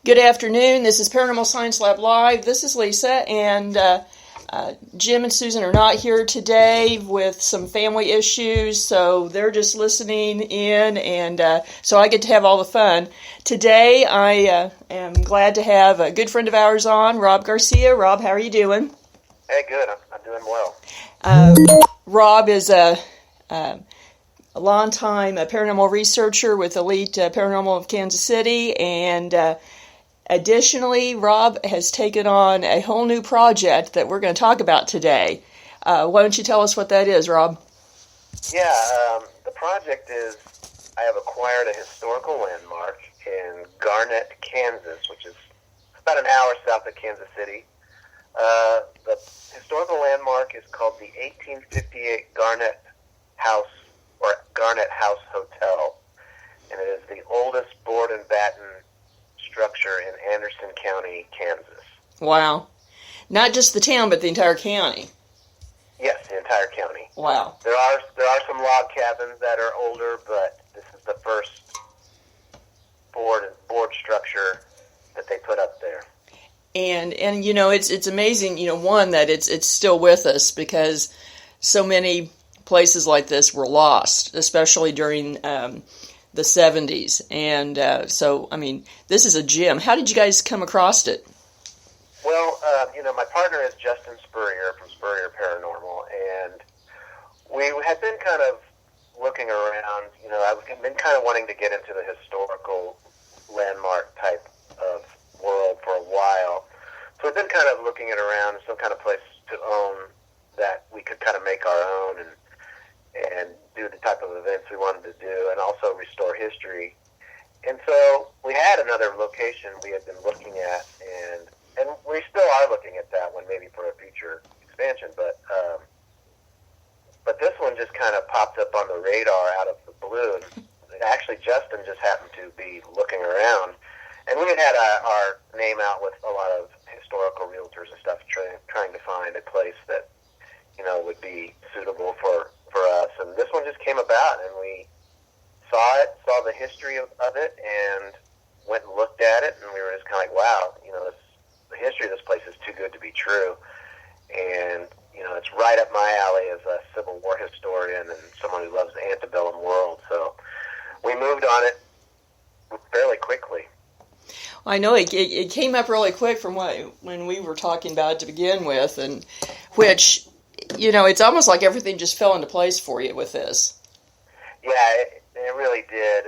Good afternoon. This is Paranormal Science Lab Live. This is Lisa, and Jim and Susan are not here today with some family issues, so they're just listening in, and so I get to have all the fun. Today, I am glad to have a good friend of ours on, Rob Garcia. Rob, how are you doing? Hey, good. I'm doing well. Rob is a longtime paranormal researcher with Elite Paranormal of Kansas City, and additionally, Rob has taken on a whole new project that we're going to talk about today. Why don't you tell us what that is, Rob? Yeah, the project is I have acquired a historical landmark in Garnett, Kansas, which is about an hour south of Kansas City. The historical landmark is called the 1858 Garnett House, or Garnett House Hotel, and it is the oldest board and batten structure in Anderson County, Kansas. Wow. Not just the town, but the entire county. Yes, the entire county. Wow. There are some log cabins that are older, but this is the first board structure that they put up there. And you know, it's amazing, you know, one, that it's still with us, because so many places like this were lost, especially during the 70s. And so, I mean, this is a gem. How did you guys come across it? Well, my partner is Justin Spurrier from Spurrier Paranormal, and we had been kind of looking around. I've been kind of wanting to get into the historical landmark type of world for a while. So we've been kind of looking around some kind of place to own that we could kind of make our own and do the type of events we wanted to do, and also restore history. And so we had another location we had been looking at, and we still are looking at that one, maybe for a future expansion. But this one just kind of popped up on the radar out of the blue. And actually, Justin just happened to be looking around, and we had our name out with a lot of historical realtors and stuff, trying to find a place that would be suitable for us. And this one just came about, and we saw the history of it, and went and looked at it, and we were just kind of like, wow, the history of this place is too good to be true. And it's right up my alley as a Civil War historian and someone who loves the antebellum world. So we moved on it fairly quickly. I know it came up really quick from when we were talking about it to begin with, and which, it's almost like everything just fell into place for you with this. Yeah, it really did.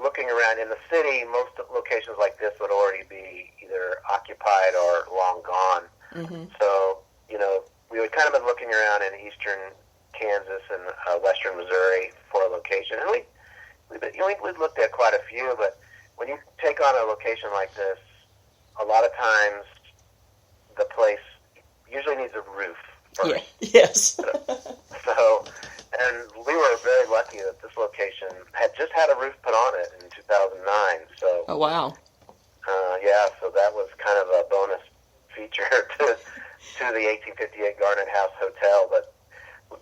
Looking around in the city, most locations like this would already be either occupied or long gone. Mm-hmm. So, we had kind of been looking around in eastern Kansas and western Missouri for a location. And we've looked at quite a few, but when you take on a location like this, a lot of times the place usually needs a roof first. Yeah. Yes. And we were very lucky that this location had just had a roof put on it in 2009. So. Oh, wow. So that was kind of a bonus feature to the 1858 Garnett House Hotel. But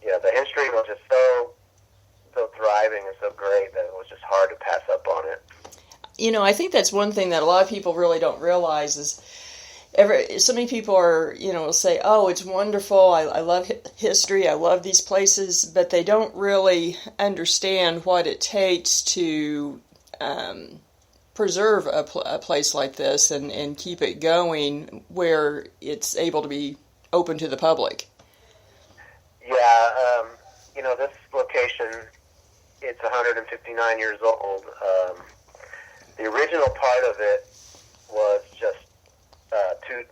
yeah, the history was just so thriving and so great that it was just hard to pass up on it. I think that's one thing that a lot of people really don't realize is so many people are, will say, oh, it's wonderful, I love history, I love these places, but they don't really understand what it takes to preserve a place like this and keep it going where it's able to be open to the public. Yeah, this location, it's 159 years old. The original part of it was just two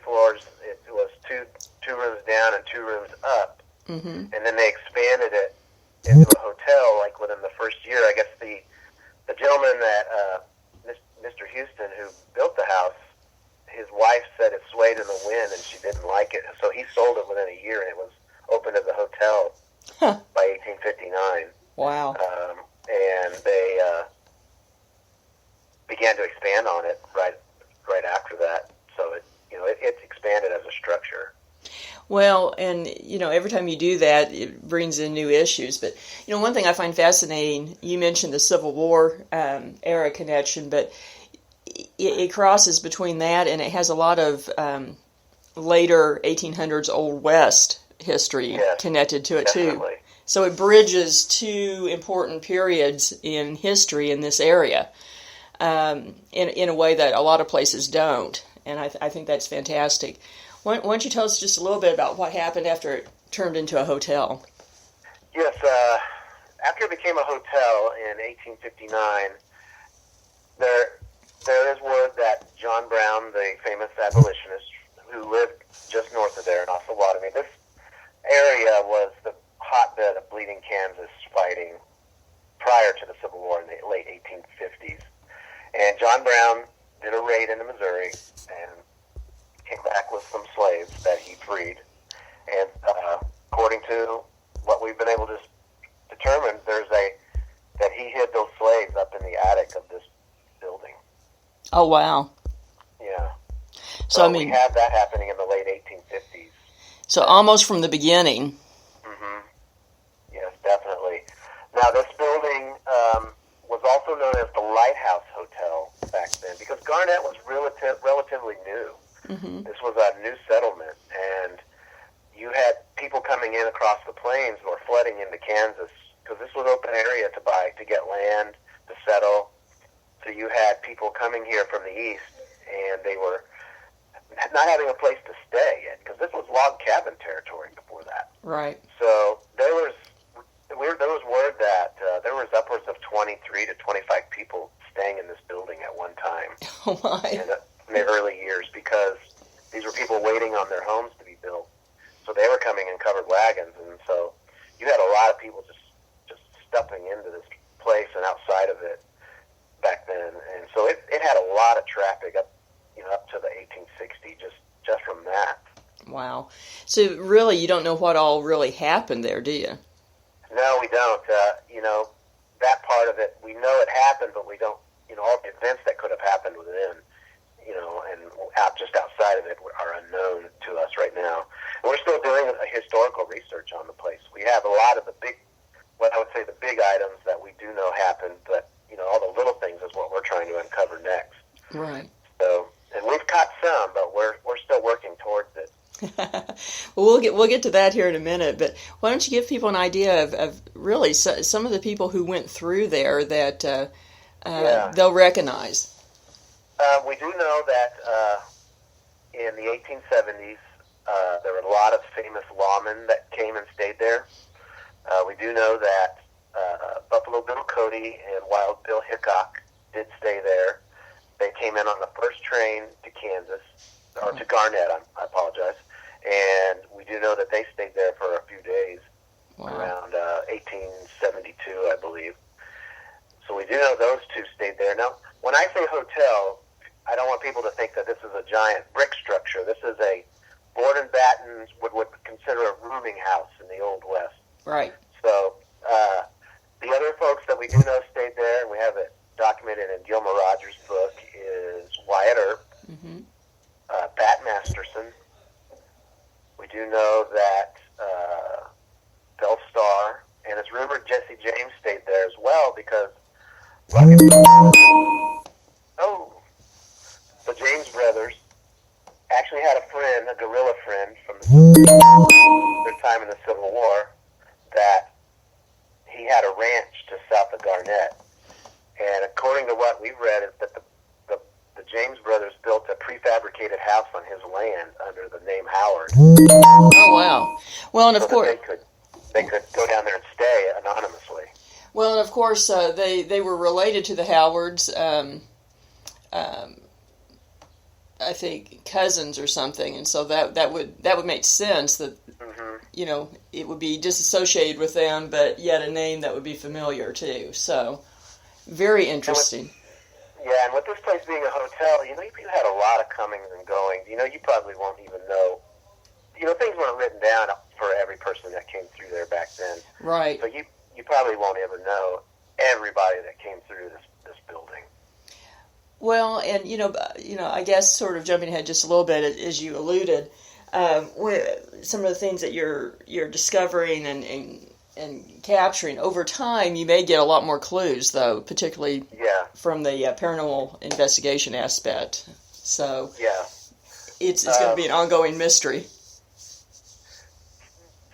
floors. It was two rooms down and 2 rooms up. Mm-hmm. And then they expanded it into a hotel like within the first year. I guess the gentleman that Mr. Houston, who built the house, his wife said it swayed in the wind and she didn't like it, so he sold it within a year, and it was opened as a hotel by 1859. Wow. And they began to expand on it right after that. So it expanded as a structure. Well, and, every time you do that, it brings in new issues. But, one thing I find fascinating, you mentioned the Civil War era connection, but it crosses between that, and it has a lot of later 1800s Old West history connected to it definitely. too. So it bridges two important periods in history in this area in a way that a lot of places don't. And I think that's fantastic. Why don't you tell us just a little bit about what happened after it turned into a hotel? Yes, after it became a hotel in 1859, there is word that John Brown, the famous abolitionist who lived just north of there in Osawatomie, this area was the hotbed of bleeding Kansas fighting prior to the Civil War in the late 1850s. And John Brown did a raid into Missouri and came back with some slaves that he freed. And according to what we've been able to determine, that he hid those slaves up in the attic of this building. Oh, wow. Yeah. So, we had that happening in the late 1850s. So almost from the beginning. Mm-hmm. Yes, definitely. Now, this building was also known as the Lighthouse Hotel back then because Garnett was relatively new. Mm-hmm. This was a new settlement, and you had people coming in across the plains or flooding into Kansas because this was open area to get land, to settle. So you had people coming here from the east, and they were not having a place to stay yet because this was log cabin territory before that. Right. So there was word that there was upwards of 23 to 25 people staying in this building at one time. Oh my! In the early years, because these were people waiting on their homes to be built. So they were coming in covered wagons, and so you had a lot of people just stepping into this place and outside of it back then, and so it had a lot of traffic up to the 1860 just from that. Wow. So really, you don't know what all really happened there, do you? No, we don't. That part of it, we know it happened, but we don't. All the events that could have happened within, and just outside of it are unknown to us right now. We're still doing a historical research on the place. We have a lot of the big items that we do know happened, but all the little things is what we're trying to uncover next. Right. So, and we've caught some, but we're still working towards it. Well, we'll get to that here in a minute, but why don't you give people an idea of really some of the people who went through there that they'll recognize? We do know that in the 1870s there were a lot of famous lawmen that came and stayed there. We do know that Buffalo Bill Cody and Wild Bill Hickok did stay there. They came in on the first train to Kansas, or to Garnett, I apologize. And we do know that they stayed there for a few days, around 1872, I believe. So we do know those two stayed there. Now, when I say hotel, I don't want people to think that this is a giant brick structure. This is a board and batten, would consider a rooming house in the Old West. Right. So the other folks that we do know stayed there, and we have it documented in Gilmer Rogers' book, is Wyatt Earp, Bat Masterson. We do know that Belle Starr, and it's rumored Jesse James stayed there as well because the James brothers actually had a guerrilla friend from their time in the Civil War, that he had a ranch to south of Garnett. And according to what we've read, is that the James brothers built a prefabricated house on his land under the name Howard. Oh, wow. Well, and of course they could go down there and stay anonymously. Well, and of course they were related to the Howards. I think cousins or something, and so that would make sense that it would be disassociated with them, but yet a name that would be familiar too. So very interesting. And with this place being a hotel, you had a lot of comings and goings. You probably won't even know. Things weren't written down for every person that came through there back then. Right. So you probably won't ever know everybody that came through this building. Well, and I guess sort of jumping ahead just a little bit, as you alluded, some of the things that you're discovering and capturing. Over time, you may get a lot more clues, though, particularly from the paranormal investigation aspect. So it's going to be an ongoing mystery.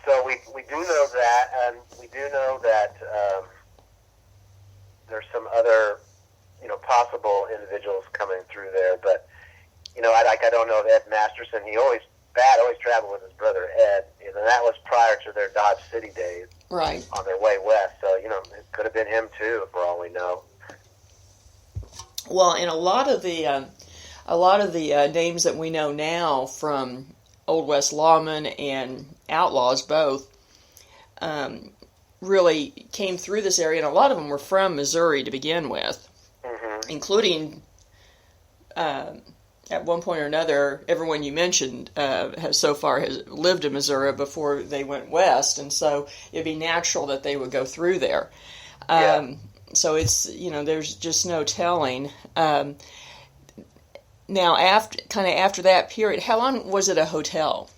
So we do know that, and we do know that there's some other, possible individuals coming through there. But, I don't know Ed Masterson. He always traveled with his brother Ed, and that was prior to their Dodge City days. Right. On their way west. So, it could have been him too, for all we know. Well, and a lot of the names that we know now from Old West lawmen and outlaws both really came through this area, and a lot of them were from Missouri to begin with, including at one point or another, everyone you mentioned has lived in Missouri before they went west, and so it'd be natural that they would go through there. So it's, there's just no telling. Now, after that period, how long was it a hotel?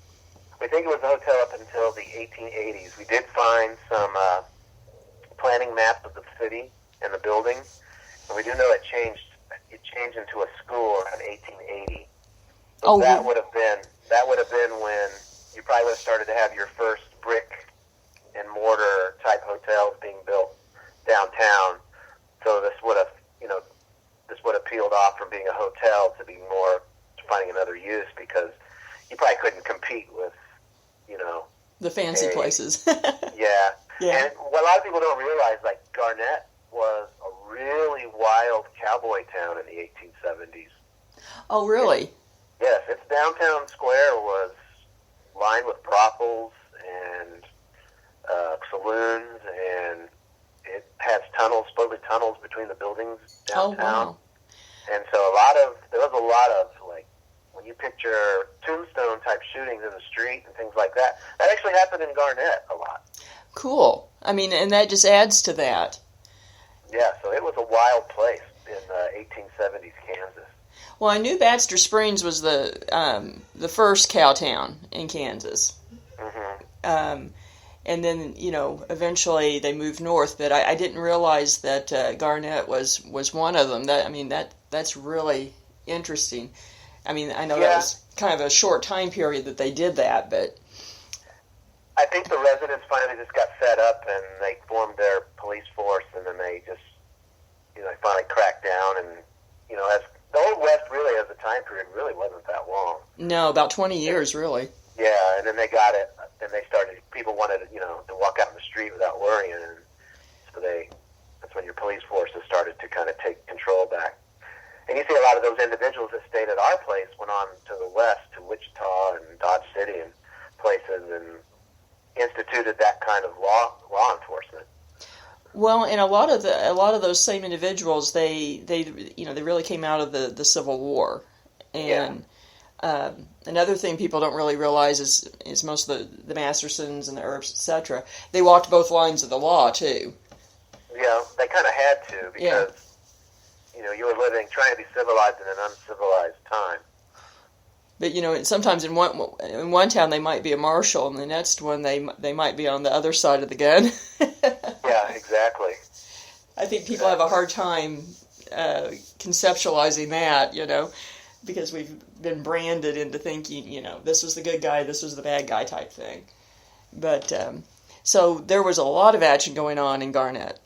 We think it was a hotel up until the 1880s. We did find some planning maps of the city and the building, and we do know it changed into a school around 1880. So that would have been when you probably would have started to have your first brick and mortar type hotels being built downtown. So this would have peeled off from being a hotel to being more finding another use, because you probably couldn't compete with, the fancy places. Yeah. And what a lot of people don't realize, like Garnett was a really wild cowboy town in the 1870s. Oh, really? Yes, its downtown square was lined with brothels and saloons, and it has supposedly tunnels between the buildings downtown. Oh, wow. And so there was a lot of, like, when you picture tombstone type shootings in the street and things like that, that actually happened in Garnett a lot. Cool. I mean, and that just adds to that. Yeah, so it was a wild place in 1870s Kansas. Well, I knew Baxter Springs was the first cow town in Kansas. And then, eventually they moved north, but I didn't realize that Garnett was one of them. That's really interesting. I mean, I know that was kind of a short time period that they did that, but I think the residents finally just got fed up, and they formed their police force, and then they just, they finally cracked down, and, as the Old West really, as a time period, really wasn't that long. No, about 20 years, really. Yeah, and then they got it, and people wanted, to walk out in the street without worrying, and so that's when your police forces started to kind of take control back. And you see a lot of those individuals that stayed at our place went on to the west, to Wichita and Dodge City and places, and instituted that kind of law enforcement. Well, and a lot of those same individuals, they really came out of the Civil War, and another thing people don't really realize is most of the Mastersons and the Earps, etc. They walked both lines of the law too. Yeah, they kind of had to, because you were trying to be civilized in an uncivilized time. But sometimes in one town they might be a marshal, and the next one they might be on the other side of the gun. Yeah, exactly. I think people have a hard time conceptualizing that, because we've been branded into thinking, this was the good guy, this was the bad guy type thing. But so there was a lot of action going on in Garnett.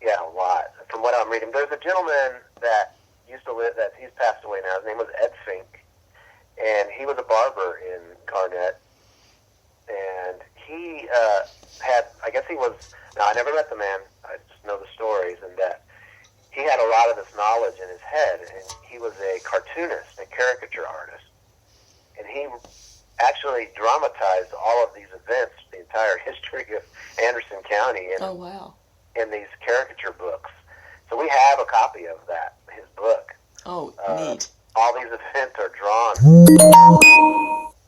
Yeah, a lot. From what I'm reading, there's a gentleman that used to live, he's passed away now. His name was Ed Fink, and he was a barber in Garnett, and he now I never met the man, I just know the stories, and that he had a lot of this knowledge in his head, and he was a cartoonist, a caricature artist, and he actually dramatized all of these events, the entire history of Anderson County, in these caricature books. So we have a copy of that, his book. Oh, neat. All these events are drawn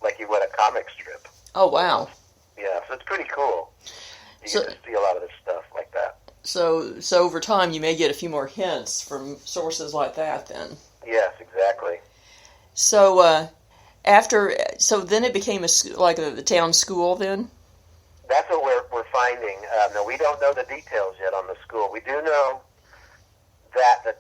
like you would a comic strip. Oh, wow. Yeah, so it's pretty cool. You get to see a lot of this stuff like that. So over time, you may get a few more hints from sources like that then. Yes, exactly. So then it became the town school then? that's what we're finding. Now, we don't know the details yet on the school. We do know that the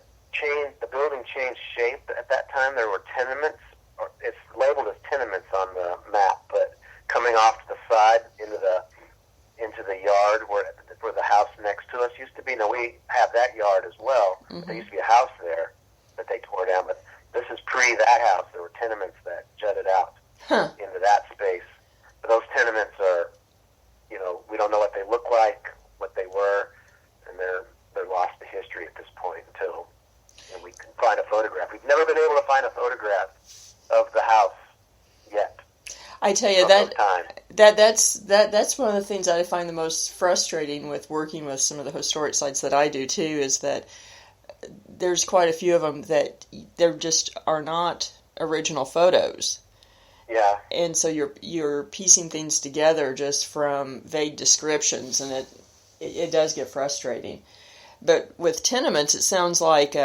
building changed shape at that time. There were tenements, or it's labeled as tenements on the map, but coming off to the side into the yard where the house next to us used to be. Now, we have that yard as well. Mm-hmm. There used to be a house there that they tore down, but this is pre that house. There were tenements that jutted out into that space. But those tenements are, we don't know what they look like, what they were, and they're lost to history at this point until we can find a photograph. We've never been able to find a photograph of the house yet. I tell you that's one of the things I find the most frustrating with working with some of the historic sites that I do too, is that there's quite a few of them that there just are not original photos. Yeah. And so you're piecing things together just from vague descriptions, and it does get frustrating. But with tenements, it sounds like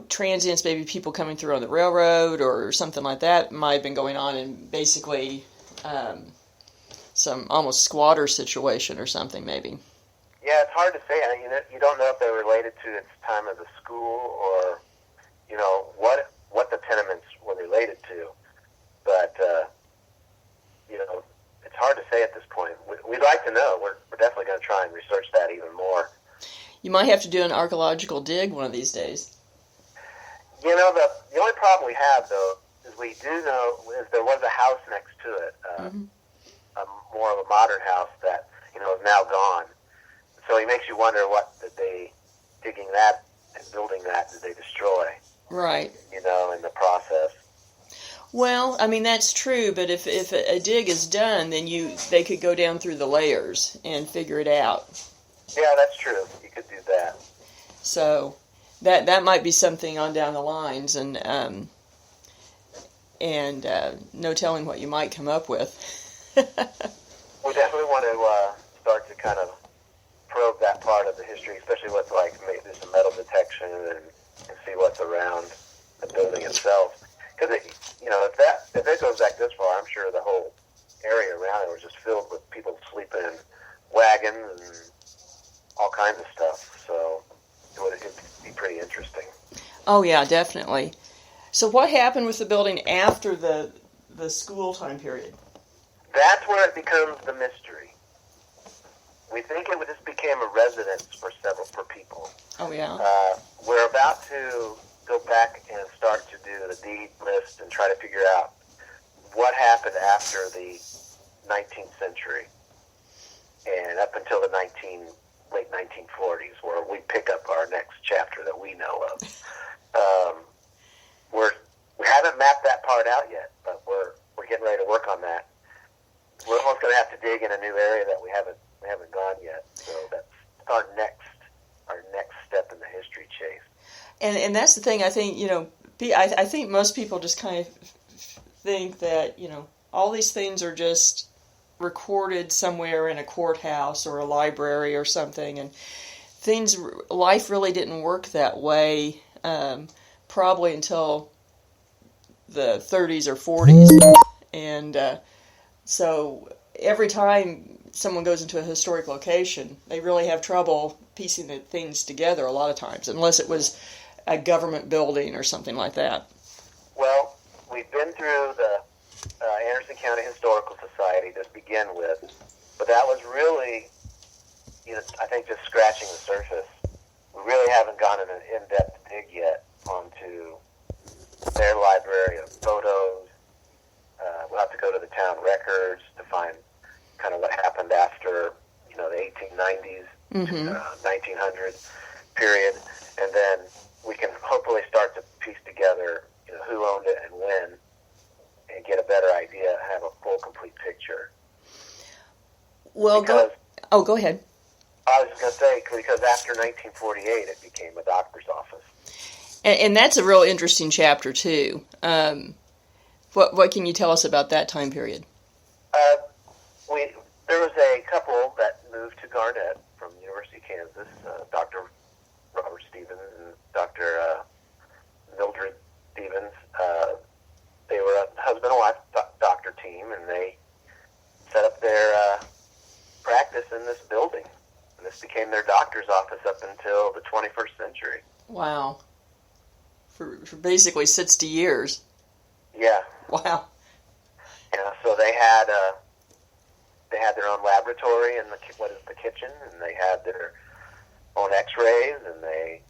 transients, maybe people coming through on the railroad or something like that might have been going on, and basically some almost squatter situation or something, maybe. Yeah, it's hard to say. You don't know if they're related to its time of the school or, what the tenements were related to. But, it's hard to say at this point. We'd like to know. We're definitely going to try and research that even more. You might have to do an archaeological dig one of these days. The only problem we have, though, is we do know is there was a house next to it, more of a modern house that, is now gone. So it makes you wonder, what did they, digging that and building that, did they destroy? Right. In the process. Well, that's true, but if a dig is done, then they could go down through the layers and figure it out. Yeah, that's true. You could do that. So that might be something on down the lines, and no telling what you might come up with. We definitely want to start to kind of probe that part of the history, especially with maybe some metal detection and see what's around the building itself. Because if it goes back this far, I'm sure the whole area around it was just filled with people sleeping in wagons and all kinds of stuff. So it'd be pretty interesting. Oh yeah, definitely. So what happened with the building after the school time period? That's where it becomes the mystery. We think it just became a residence for people. Oh yeah. We're about to go back and start to do the deed list and try to figure out what happened after the 19th century and up until the late 1940s, where we pick up our next chapter that we know of. We haven't mapped that part out yet, but we're getting ready to work on that. We're almost going to have to dig in a new area that we haven't gone yet. So that's our next step in the history chase. And that's the thing. I think I think most people just kind of think that all these things are just recorded somewhere in a courthouse or a library or something, and life really didn't work that way. Probably until the 30s or 40s, and so every time someone goes into a historic location, they really have trouble piecing the things together a lot of times, unless it was a government building or something like that. Well, we've been through the Anderson County Historical Society to begin with, but that was really, I think, just scratching the surface. We really haven't gone in an in-depth dig yet onto their library of photos. We'll have to go to the town records to find kind of what happened after, the 1890s, 1900s period, and then we can hopefully start to piece together, who owned it and when, and get a better idea, have a full, complete picture. Well, go ahead. I was just going to say, because after 1948, it became a doctor's office. And that's a real interesting chapter, too. What can you tell us about that time period? There was a couple that moved to Garnett from University of Kansas, Dr. Robert Stevens and Dr. Mildred Stevens. They were a husband and wife doctor team, and they doctor's office up until the 21st century. Wow. For basically 60 years. Yeah. Wow. Yeah. So they had their own laboratory in the kitchen, and they had their own X-rays, and they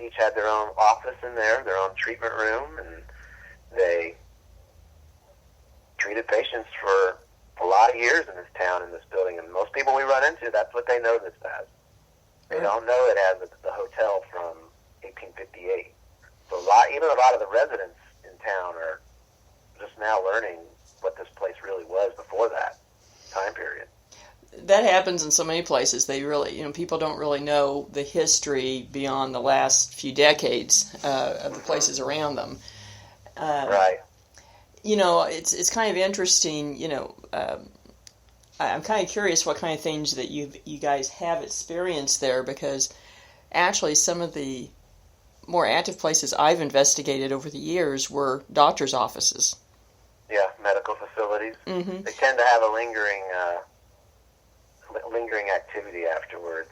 each had their own office in there, their own treatment room, and they treated patients for a lot of years in this town, in this building. And most people we run into, that's what they know this as. They don't know it as the hotel from 1858. So even a lot of the residents in town are just now learning what this place really was before that time period. That happens in so many places. They really, people don't really know the history beyond the last few decades of the places around them. Right. It's kind of interesting. I'm kind of curious what kind of things that you guys have experienced there, because actually some of the more active places I've investigated over the years were doctors' offices. Yeah, medical facilities. Mm-hmm. They tend to have a lingering activity afterwards.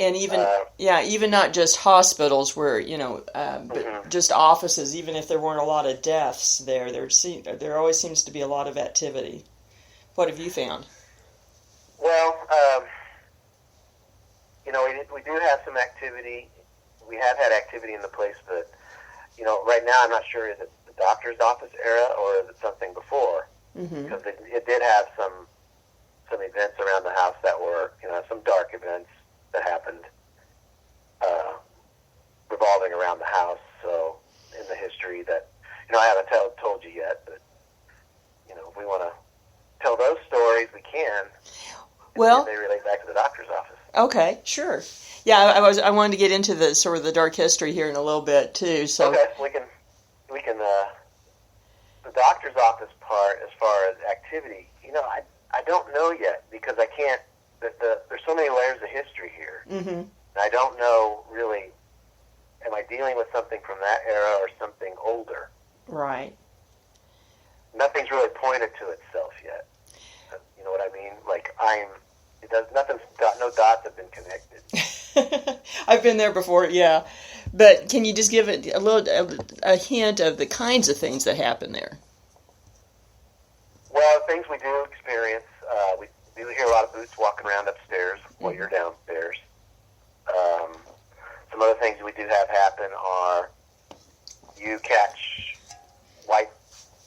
And even not just hospitals where, but just offices, even if there weren't a lot of deaths there always seems to be a lot of activity. What have you found? Well, we do have some activity. We have had activity in the place, but, right now I'm not sure is it the doctor's office era or is it something before? Mm-hmm. Because it did have some events around the house that were, some dark events that happened revolving around the house. So in the history that, I haven't told you yet, but, if we want to tell those stories, we can. Well, they relate back to the doctor's office. Okay, sure. Yeah, I wanted to get into the sort of the dark history here in a little bit too. So okay, we can the doctor's office part as far as activity. I don't know yet because I can't. There's so many layers of history here. Mm-hmm. I don't know really. Am I dealing with something from that era or something older? Right. Nothing's really pointed to itself yet. You know what I mean? Like no dots have been connected. I've been there before, yeah. But can you just give it a hint of the kinds of things that happen there? Well, things we do experience, we do hear a lot of boots walking around upstairs while you're downstairs. Some other things we do have happen are you catch white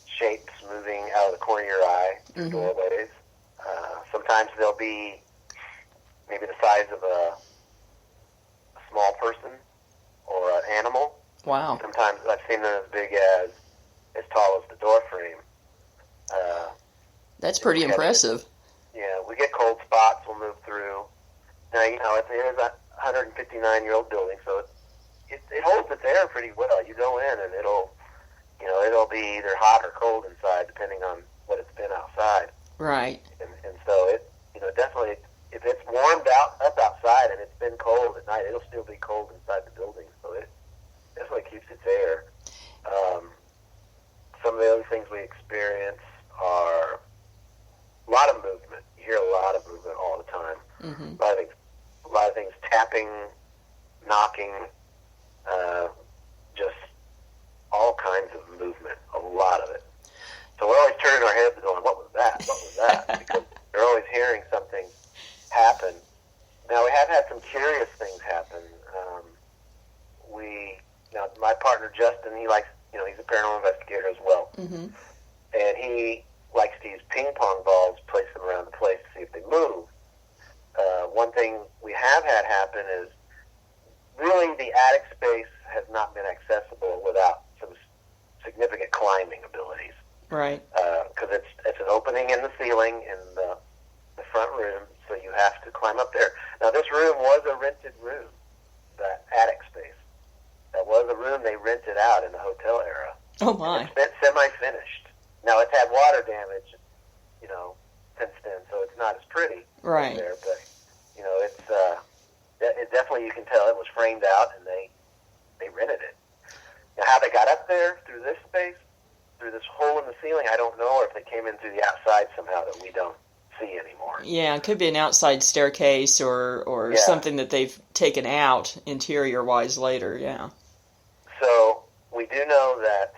shapes moving out of the corner of your eye through doorways. Sometimes they'll be maybe the size of a small person or an animal. Wow. Sometimes I've seen them as big as tall as the door frame. That's pretty impressive. Yeah, we get cold spots. We'll move through. Now, it is a 159-year-old building, so it holds its air pretty well. You go in and it'll be either hot or cold inside, depending on what it's been outside. Right. And so it definitely, if it's warmed up outside and it's been cold at night, it'll still be cold inside the building. So it definitely keeps its air. Some of the other things we experience are a lot of movement. You hear a lot of movement all the time. Mm-hmm. A lot of things tapping, knocking, just all kinds of movement, a lot of it. So we're always turning our heads and going, what was that? What was that? Because you're always hearing something happen. Now, we have had some curious things happen. My partner, Justin, he likes, he's a paranormal investigator as well. Mm-hmm. And he likes to use ping pong balls, place them around the place to see if they move. One thing we have had happen is really the attic space has not been accessible without some significant climbing abilities. Right. Because it's an opening in the ceiling in the front room, so you have to climb up there. Now, this room was a rented room, that attic space. That was a room they rented out in the hotel era. Oh, my. It's been semi-finished. Now, it's had water damage, since then, so it's not as pretty right there. But, it definitely, you can tell it was framed out, and they rented it. Now, how they got up there through this space, through this hole in the ceiling, I don't know, or if they came in through the outside somehow that we don't see anymore. Yeah, it could be an outside staircase or something that they've taken out interior-wise later, yeah. So we do know that,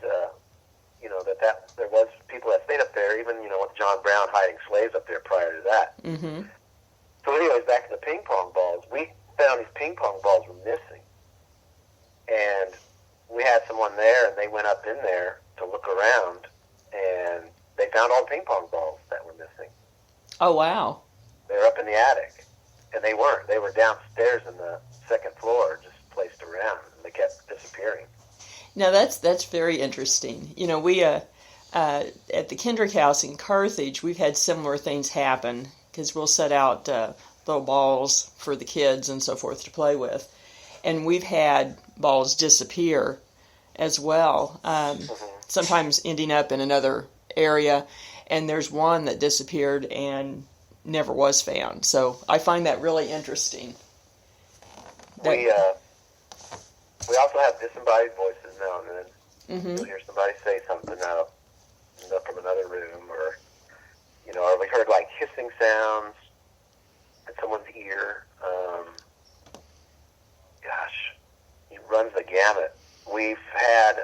that there was people that stayed up there, even, with John Brown hiding slaves up there prior to that. Mm-hmm. So anyways, back to the ping pong balls. We found these ping pong balls were missing. And we had someone there, and they went up in there to look around, and they found all the ping pong balls that were missing. Oh, wow. They were up in the attic, and they weren't. They were downstairs in the second floor, just placed around, and they kept disappearing. Now, that's very interesting. We, at the Kendrick House in Carthage, we've had similar things happen, because we'll set out little balls for the kids and so forth to play with. And we've had balls disappear as well, sometimes ending up in another area. And there's one that disappeared and never was found. So I find that really interesting. We also have disembodied voices now and then. Mm-hmm. You'll hear somebody say something out from another room, or we heard like hissing sounds in someone's ear. It runs the gamut. We've had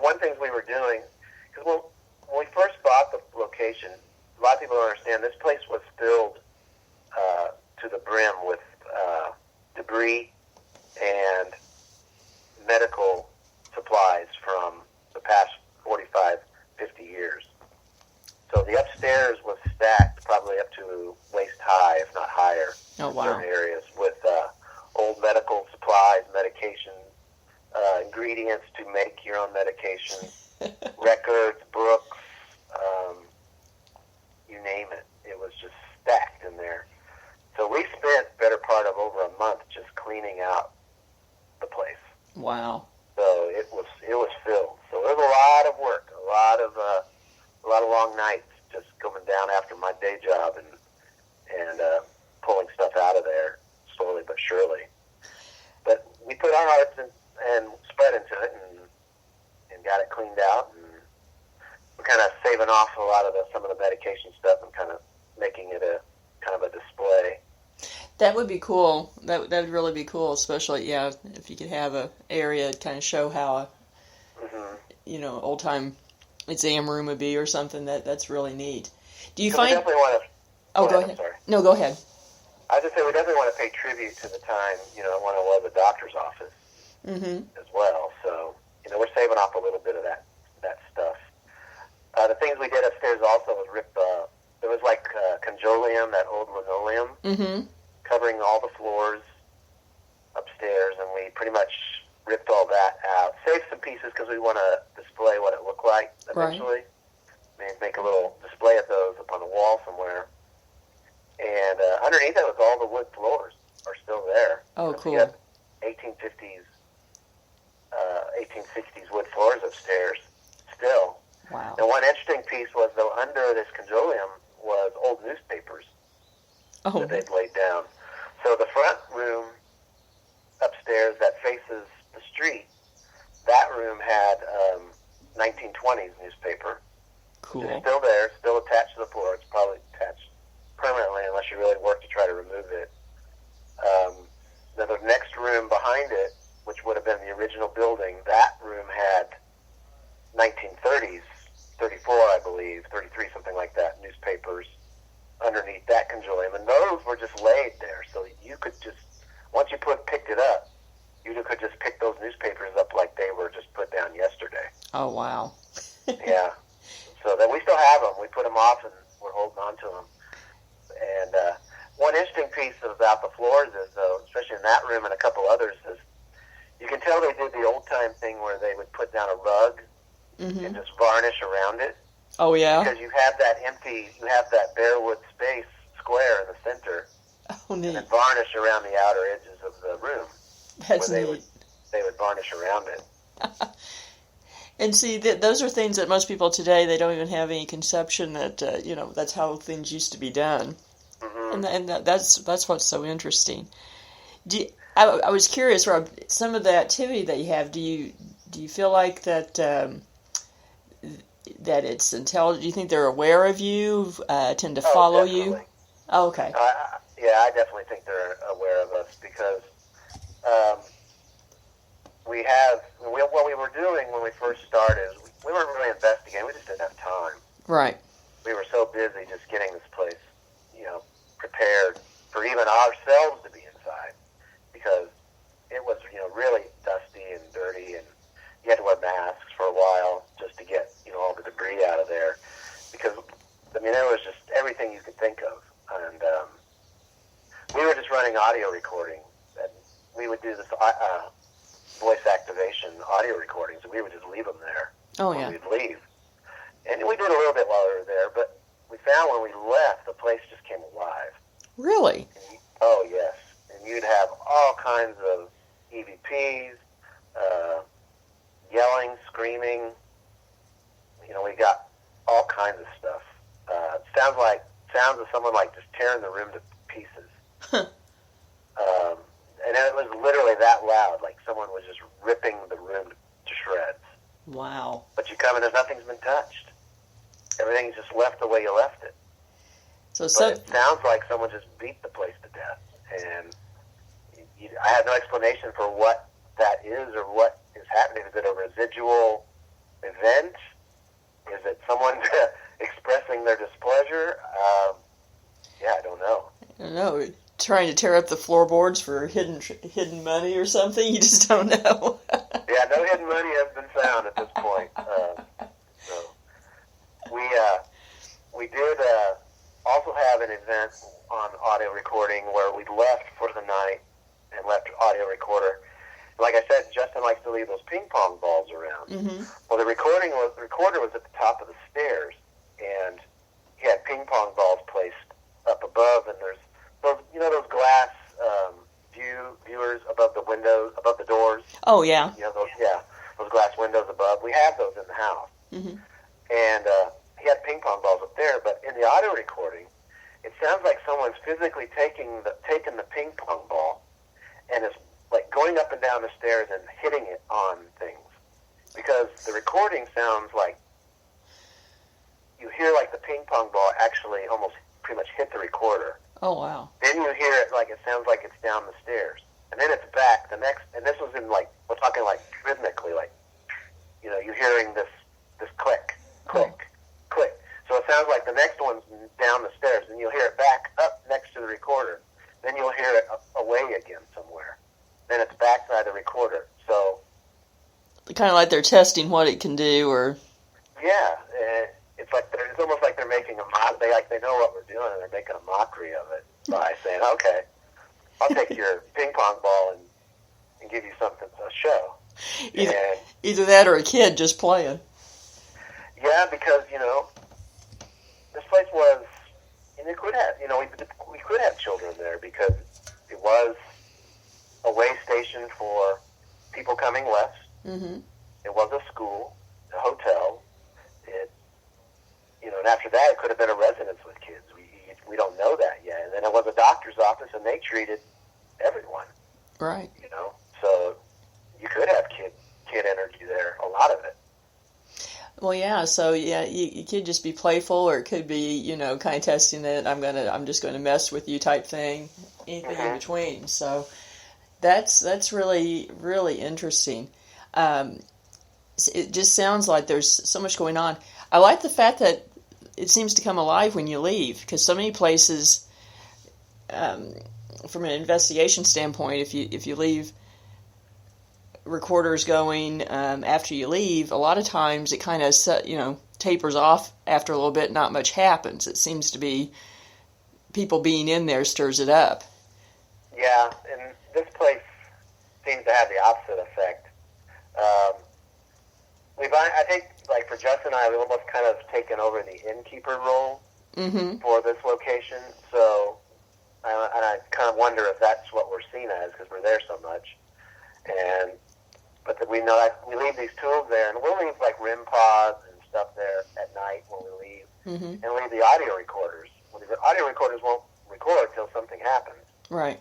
one thing we were doing, because when we first bought the location, a lot of people don't understand, this place was filled to the brim with debris and medical supplies from the past 45, 50 years. So the upstairs was stacked probably up to waist high, if not higher, in certain areas, with old medical supplies, medications, ingredients to make your own medication, records, books, you name it. It was just stacked in there. So we spent the better part of over a month just cleaning out the place. Wow. So it was filled. So it was a lot of work, a lot of long nights just coming down after my day job and pulling stuff out of there slowly but surely. But we put our hearts and spread into it and got it cleaned out, and we're kind of saving off a lot of some of the medication stuff and kind of making it a kind of a display. That would be cool. That would really be cool, especially, if you could have an area to kind of show how old-time exam room would be or something. That's really neat. Do you find... We definitely want to... Go ahead. Sorry. No, go ahead. I was just saying we definitely want to pay tribute to the time, when it was a doctor's office as well. So, we're saving off a little bit of that stuff. The things we did upstairs also was rip... there was like conjoleum, that old linoleum, covering all the floors upstairs, and we pretty much ripped all that out. Saved some pieces because we want to display what it looked like eventually. Right. Maybe make a little display of those up on the wall somewhere. And underneath it was all the wood floors are still there. Oh, cool. We got 1850s, 1860s wood floors upstairs still. Wow. And one interesting piece was, though, under this conjoleum was old newspapers that they'd laid down. So the front room upstairs that faces the street, that room had 1920s newspaper. Cool. It's still there, still attached to the floor. It's probably attached permanently unless you really work to try to remove it. Then the next room behind it, which would have been the original building, that room had 1930s, 34, I believe, 33, something like that, newspapers underneath that conjoleum. And those were just laid there. So you could just, once you picked it up, you could just pick those newspapers up like they were just put down yesterday. Oh, wow. Yeah. So then we still have them. We put them off and we're holding on to them. And one interesting piece about the floors is, though, especially in that room and a couple others, is you can tell they did the old-time thing where they would put down a rug and just varnish around it. Oh, yeah? Because you have that bare wood space square in the center. Oh, neat. And then varnish around the outer edges of the room. That's neat. They would varnish around it. And see, those are things that most people today, they don't even have any conception that, that's how things used to be done. Mm-hmm. And that's what's so interesting. I was curious, Rob, some of the activity that you have, do you feel like that that it's intelligent? Do you think they're aware of you, tend to follow definitely. you? Oh, okay. Yeah, I definitely think they're aware of us because what we were doing when we first started is we weren't really investigating. We just didn't have time. Right. We were so busy just getting this place, prepared for even ourselves to be inside because it was, really dusty and dirty, and you had to wear masks for a while just to get, all the debris out of there because, there was just everything you could think of. And we were just running audio recording, and we would do this voice activation audio recordings, and we would just leave them there when we'd leave. And we did a little bit while we were there, but we found when we left, the place just came alive. Really? Oh, yes. And you'd have all kinds of EVPs, yelling, screaming. We got all kinds of stuff. Sounds of someone just tearing the room to pieces. And it was literally that loud, like someone was just ripping the room to shreds. Wow. But you come in, nothing's been touched. Everything's just left the way you left it. But it sounds like someone just beat the place to death. And I have no explanation for what that is or what is happening. Is it a residual event? Is it someone expressing their displeasure? I don't know. I don't know. Trying to tear up the floorboards for hidden money or something? You just don't know. Yeah, no hidden money has been found at this point. So we did also have an event on audio recording where we left for the night and left audio recorder. Like I said, Justin likes to leave those ping pong balls around. Mm-hmm. Well, the recorder was at the top of the stairs, and he had ping pong balls placed up above, and there's those glass viewers above the windows, above the doors. Oh, yeah. Those glass windows above. We had those in the house. Mm-hmm. And he had ping pong balls up there, but in the audio recording, it sounds like someone's physically taking the ping pong ball and is like going up and down the stairs and hitting it on things. Because the recording sounds like you hear like the ping pong ball actually almost pretty much hit the recorder. Oh, wow. Then you hear it like it sounds like it's down the stairs. And then it's back the next, and this was in we're talking rhythmically, you're hearing this click, click, click. So it sounds like the next one's down the stairs, and you'll hear it back up next to the recorder. Then you'll hear it away again somewhere. Then it's back by the recorder. So kind of like they're testing what it can do, or yeah, it's almost like they're making a mock. They know what we're doing, and they're making a mockery of it by saying, "Okay, I'll take your ping pong ball and give you something, a show." Either that or a kid just playing. Yeah, because this place was, and it could have, we could have children there because it was a way station for people coming west. Mm-hmm. It was a school, a hotel. And after that, it could have been a residence with kids. We don't know that yet. And then it was a doctor's office, and they treated everyone. Right. So you could have kid energy there, a lot of it. Well, yeah. So yeah, you could just be playful, or it could be kind of testing it. I'm just going to mess with you type thing. Anything in between. So that's really, really interesting. It just sounds like there's so much going on. I like the fact that it seems to come alive when you leave, because so many places, from an investigation standpoint, if you leave recorders going after you leave, a lot of times it kind of tapers off after a little bit. Not much happens. It seems to be people being in there stirs it up. Yeah, and this place seems to have the opposite effect. I think, for Justin and I, we've almost kind of taken over the innkeeper role for this location. So, and I kind of wonder if that's what we're seen as because we're there so much. But we know that we leave these tools there, and we'll leave REM pods and stuff there at night when we leave, and leave the audio recorders. Well, the audio recorders won't record till something happens. Right.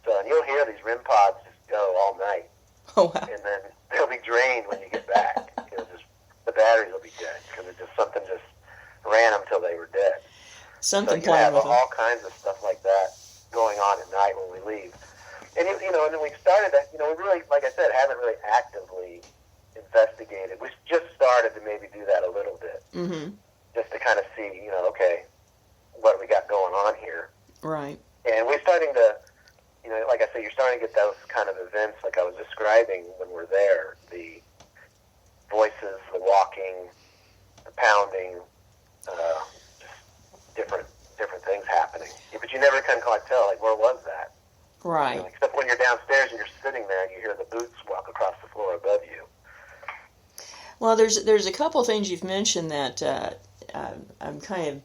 So, and you'll hear these REM pods just go all night. Oh, wow. And then they'll be drained when you get back. The batteries will be dead because something just ran them till they were dead. Something so you playing have with them. all kinds of stuff like that going on at night when we leave. And, you know, and then we started that, you know, we really, like I said, haven't really actively investigated. We just started to maybe do that a little bit, just to kind of see, you know, okay, what we got going on here. Right. And we're starting to, you know, like I said, you're starting to get those kind of events like I was describing when we're there. The voices, the walking, the pounding, just different things happening. Yeah, but you never can quite tell, like, where was that? Right. You know, except when you're downstairs and you're sitting there and you hear the boots walk across the floor above you. Well, there's a couple things you've mentioned that I'm kind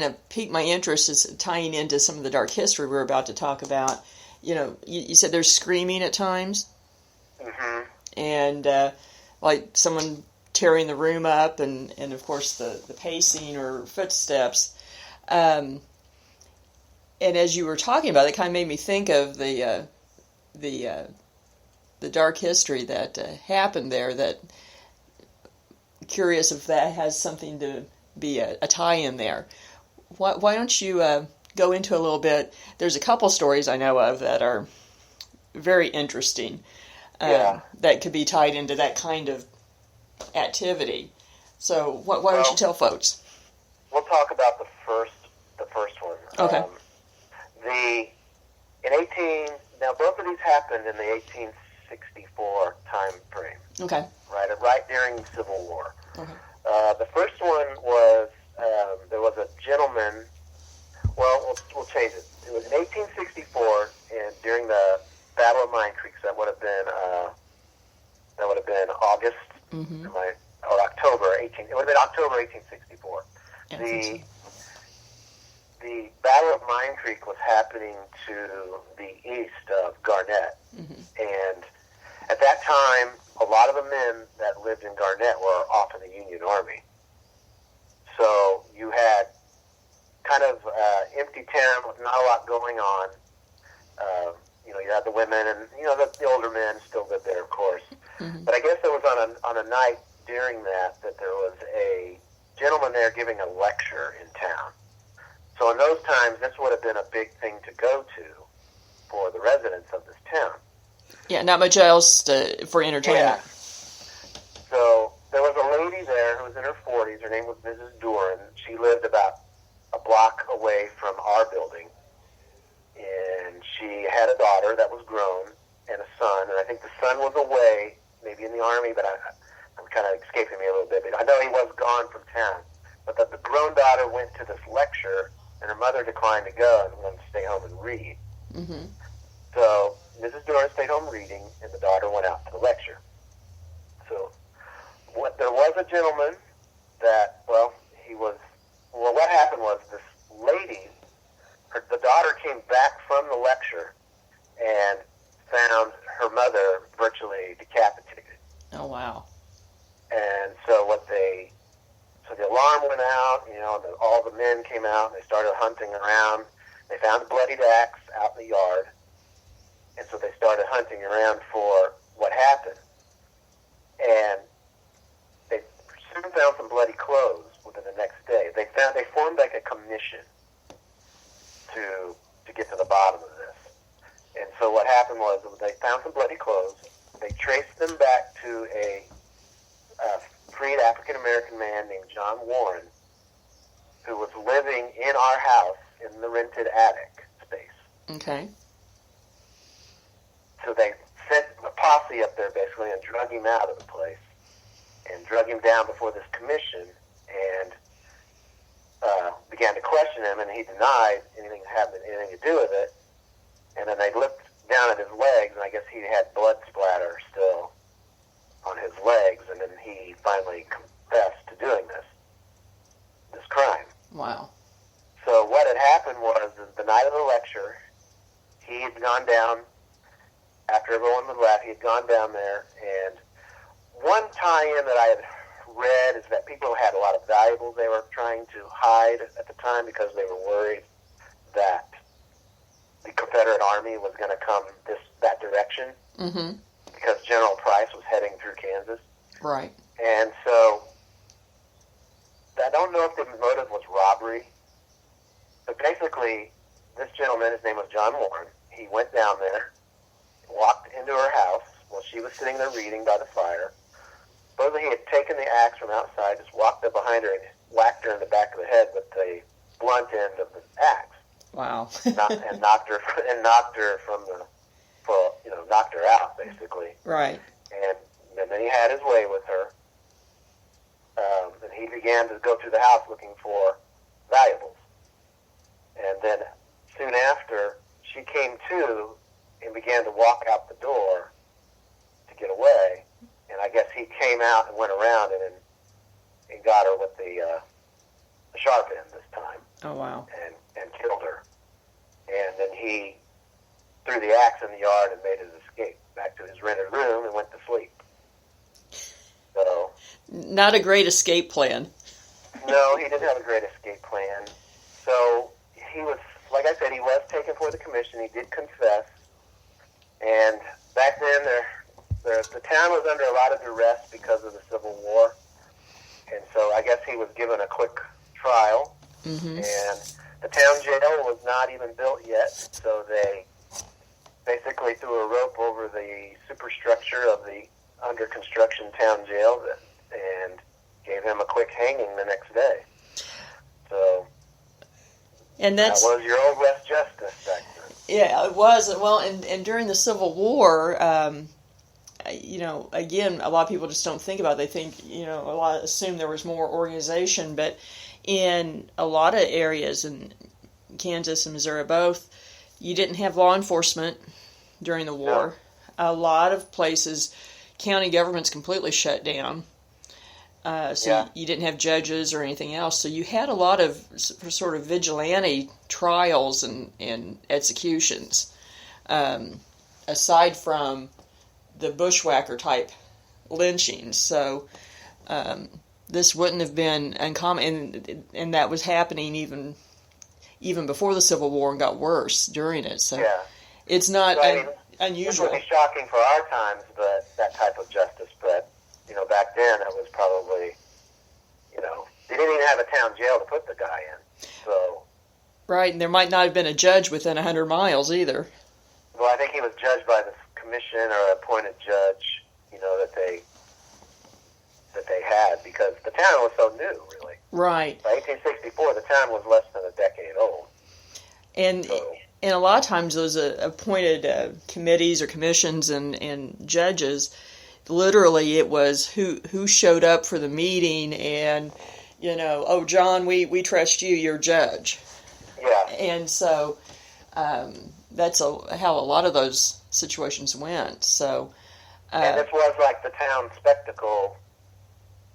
of piqued my interest is tying into some of the dark history we're about to talk about. You know, you said there's screaming at times, and like someone tearing the room up, and of course the pacing or footsteps. And as you were talking about it, kind of made me think of the dark history that happened there. That curious if that has something to be a tie-in there. Why don't you go into a little bit? There's a couple stories I know of that are very interesting. That could be tied into that kind of activity. So why don't you tell folks? We'll talk about the first one. Okay. Now both of these happened in the 1864 time frame. Okay. Right during the Civil War. Okay. The first one was, there was a gentleman, well, we'll change it. It was in 1864, and during the Battle of Mine Creek, so that would have been August, or October, it would have been October 1864. Yeah, the Battle of Mine Creek was happening to the east of Garnett, and at that time, a lot of the men that lived in Garnett were off in the Union Army. So you had kind of empty town with not a lot going on. You know, you had the women and, you know, the older men still lived there, of course. But I guess it was on a night during that there was a gentleman there giving a lecture in town. So in those times, this would have been a big thing to go to for the residents of this town. Yeah, not much else for entertainment. Yeah. So there was a lady there who was in her 40s. Her name was Mrs. Duran. She lived about a block away from our building. And she had a daughter that was grown and a son. And I think the son was away, maybe in the Army, but I'm kind of escaping me a little bit. But I know he was gone from town. But the grown daughter went to this lecture, and her mother declined to go and wanted to stay home and read. So Mrs. Duran stayed home reading, and the daughter went out to the lecture. So there was a gentleman that, what happened was this lady, the daughter came back from the lecture and found her mother virtually decapitated. Oh, wow. And so the alarm went out, you know, and all the men came out, and they started hunting around. They found a bloodied axe out in the yard, and so they started hunting around for what happened. And they soon found some bloody clothes within the next day. They formed like a commission to get to the bottom of this. And so what happened was they found some bloody clothes. They traced them back to a freed African-American man named John Warren, who was living in our house in the rented attic space. Okay. So they sent a posse up there basically and drug him out of the place and drug him down before this commission and began to question him, and he denied anything having anything to do with it. And then they looked down at his legs, and I guess he had blood splatter still on his legs, and then he finally confessed to doing this crime. Wow. So what had happened was the night of the lecture, he had gone down, after everyone had left, he had gone down there, and one tie-in that I had read is that people had a lot of valuables they were trying to hide at the time because they were worried that the Confederate Army was going to come that direction. Because General Price was heading through Kansas. Right. And so I don't know if the motive was robbery, but basically, this gentleman, his name was John Warren, he went down there, walked into her house while she was sitting there reading by the fire. Supposedly he had taken the axe from outside, just walked up behind her and whacked her in the back of the head with the blunt end of the axe. Wow. and knocked her from the, knocked her out basically. Right. And then he had his way with her. And he began to go through the house looking for valuables. And then soon after, she came to and began to walk out the door to get away. And I guess he came out and went around and got her with the sharp end this time. Oh, wow. And killed her. And then he threw the axe in the yard and made his escape back to his rented room and went to sleep. So, not a great escape plan. No, he didn't have a great escape plan. So he was, like I said, he was taken for the commission. He did confess. And back then, the town was under a lot of duress because of the Civil War. And so I guess he was given a quick trial. Mm-hmm. And the town jail was not even built yet. So they basically threw a rope over the superstructure of the under construction town jail and gave him a quick hanging the next day. So and that was your old West Justice back then. Yeah, it was. Well, and during the Civil War, again, a lot of people just don't think about it. They think, a lot assume there was more organization, but in a lot of areas in Kansas and Missouri both, you didn't have law enforcement during the war. No. A lot of places, county governments completely shut down. You didn't have judges or anything else. So you had a lot of sort of vigilante trials and executions, aside from the bushwhacker type lynchings. So this wouldn't have been uncommon, and that was happening even before the Civil War and got worse during it. So it's not unusual. It would be shocking for our times, but that type of justice. But back then it was probably, they didn't even have a town jail to put the guy in. So right, and there might not have been a judge within 100 miles either. Well, I think he was judged by the commission or appointed judge, that they had, because the town was so new, really. Right. By 1864, the town was less than a decade old. And a lot of times those appointed committees or commissions and judges, literally it was who showed up for the meeting and, oh, John, we trust you, you're judge. Yeah. And so that's how a lot of those situations went. So, and this was like the town spectacle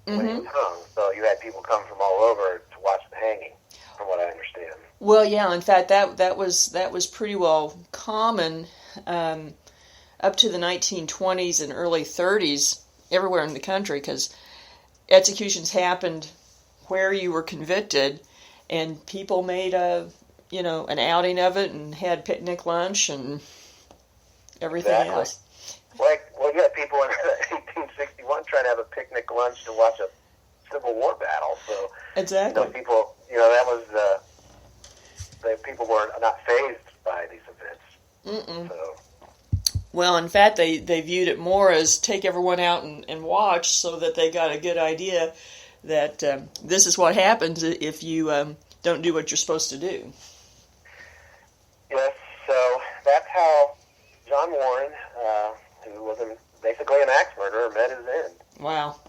when he was hung. So you had people come from all over to watch the hanging, from what I understand. Well, yeah. In fact, that was pretty well common up to the 1920s and early 30s everywhere in the country, because executions happened where you were convicted, and people made an outing of it and had picnic lunch and everything else. Well, you had people in 1861 trying to have a picnic lunch to watch a Civil War battle. So exactly, people, that was people were not fazed by these events. Mm-mm. So. Well, in fact, they viewed it more as take everyone out and watch, so that they got a good idea that this is what happens if you don't do what you're supposed to do. Yes, so that's how John Warren, who was basically an axe murderer, met his end. Wow.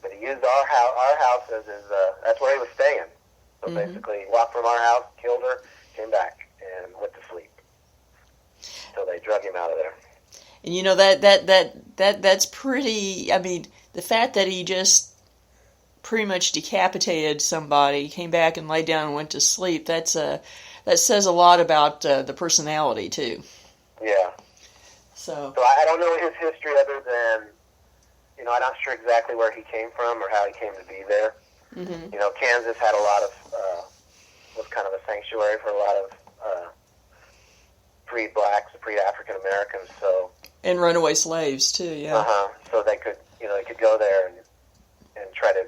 But he used our house as his, that's where he was staying. So basically, he walked from our house, killed her, came back, and went to sleep. So they drug him out of there. And that's pretty. I mean, the fact that he just pretty much decapitated somebody, came back and laid down and went to sleep. That says a lot about the personality too. Yeah. So I don't know his history other than, I'm not sure exactly where he came from or how he came to be there. Mm-hmm. Kansas had a lot of was kind of a sanctuary for a lot of pre-blacks, pre-African Americans. So and runaway slaves too. Yeah. So they could go there and try to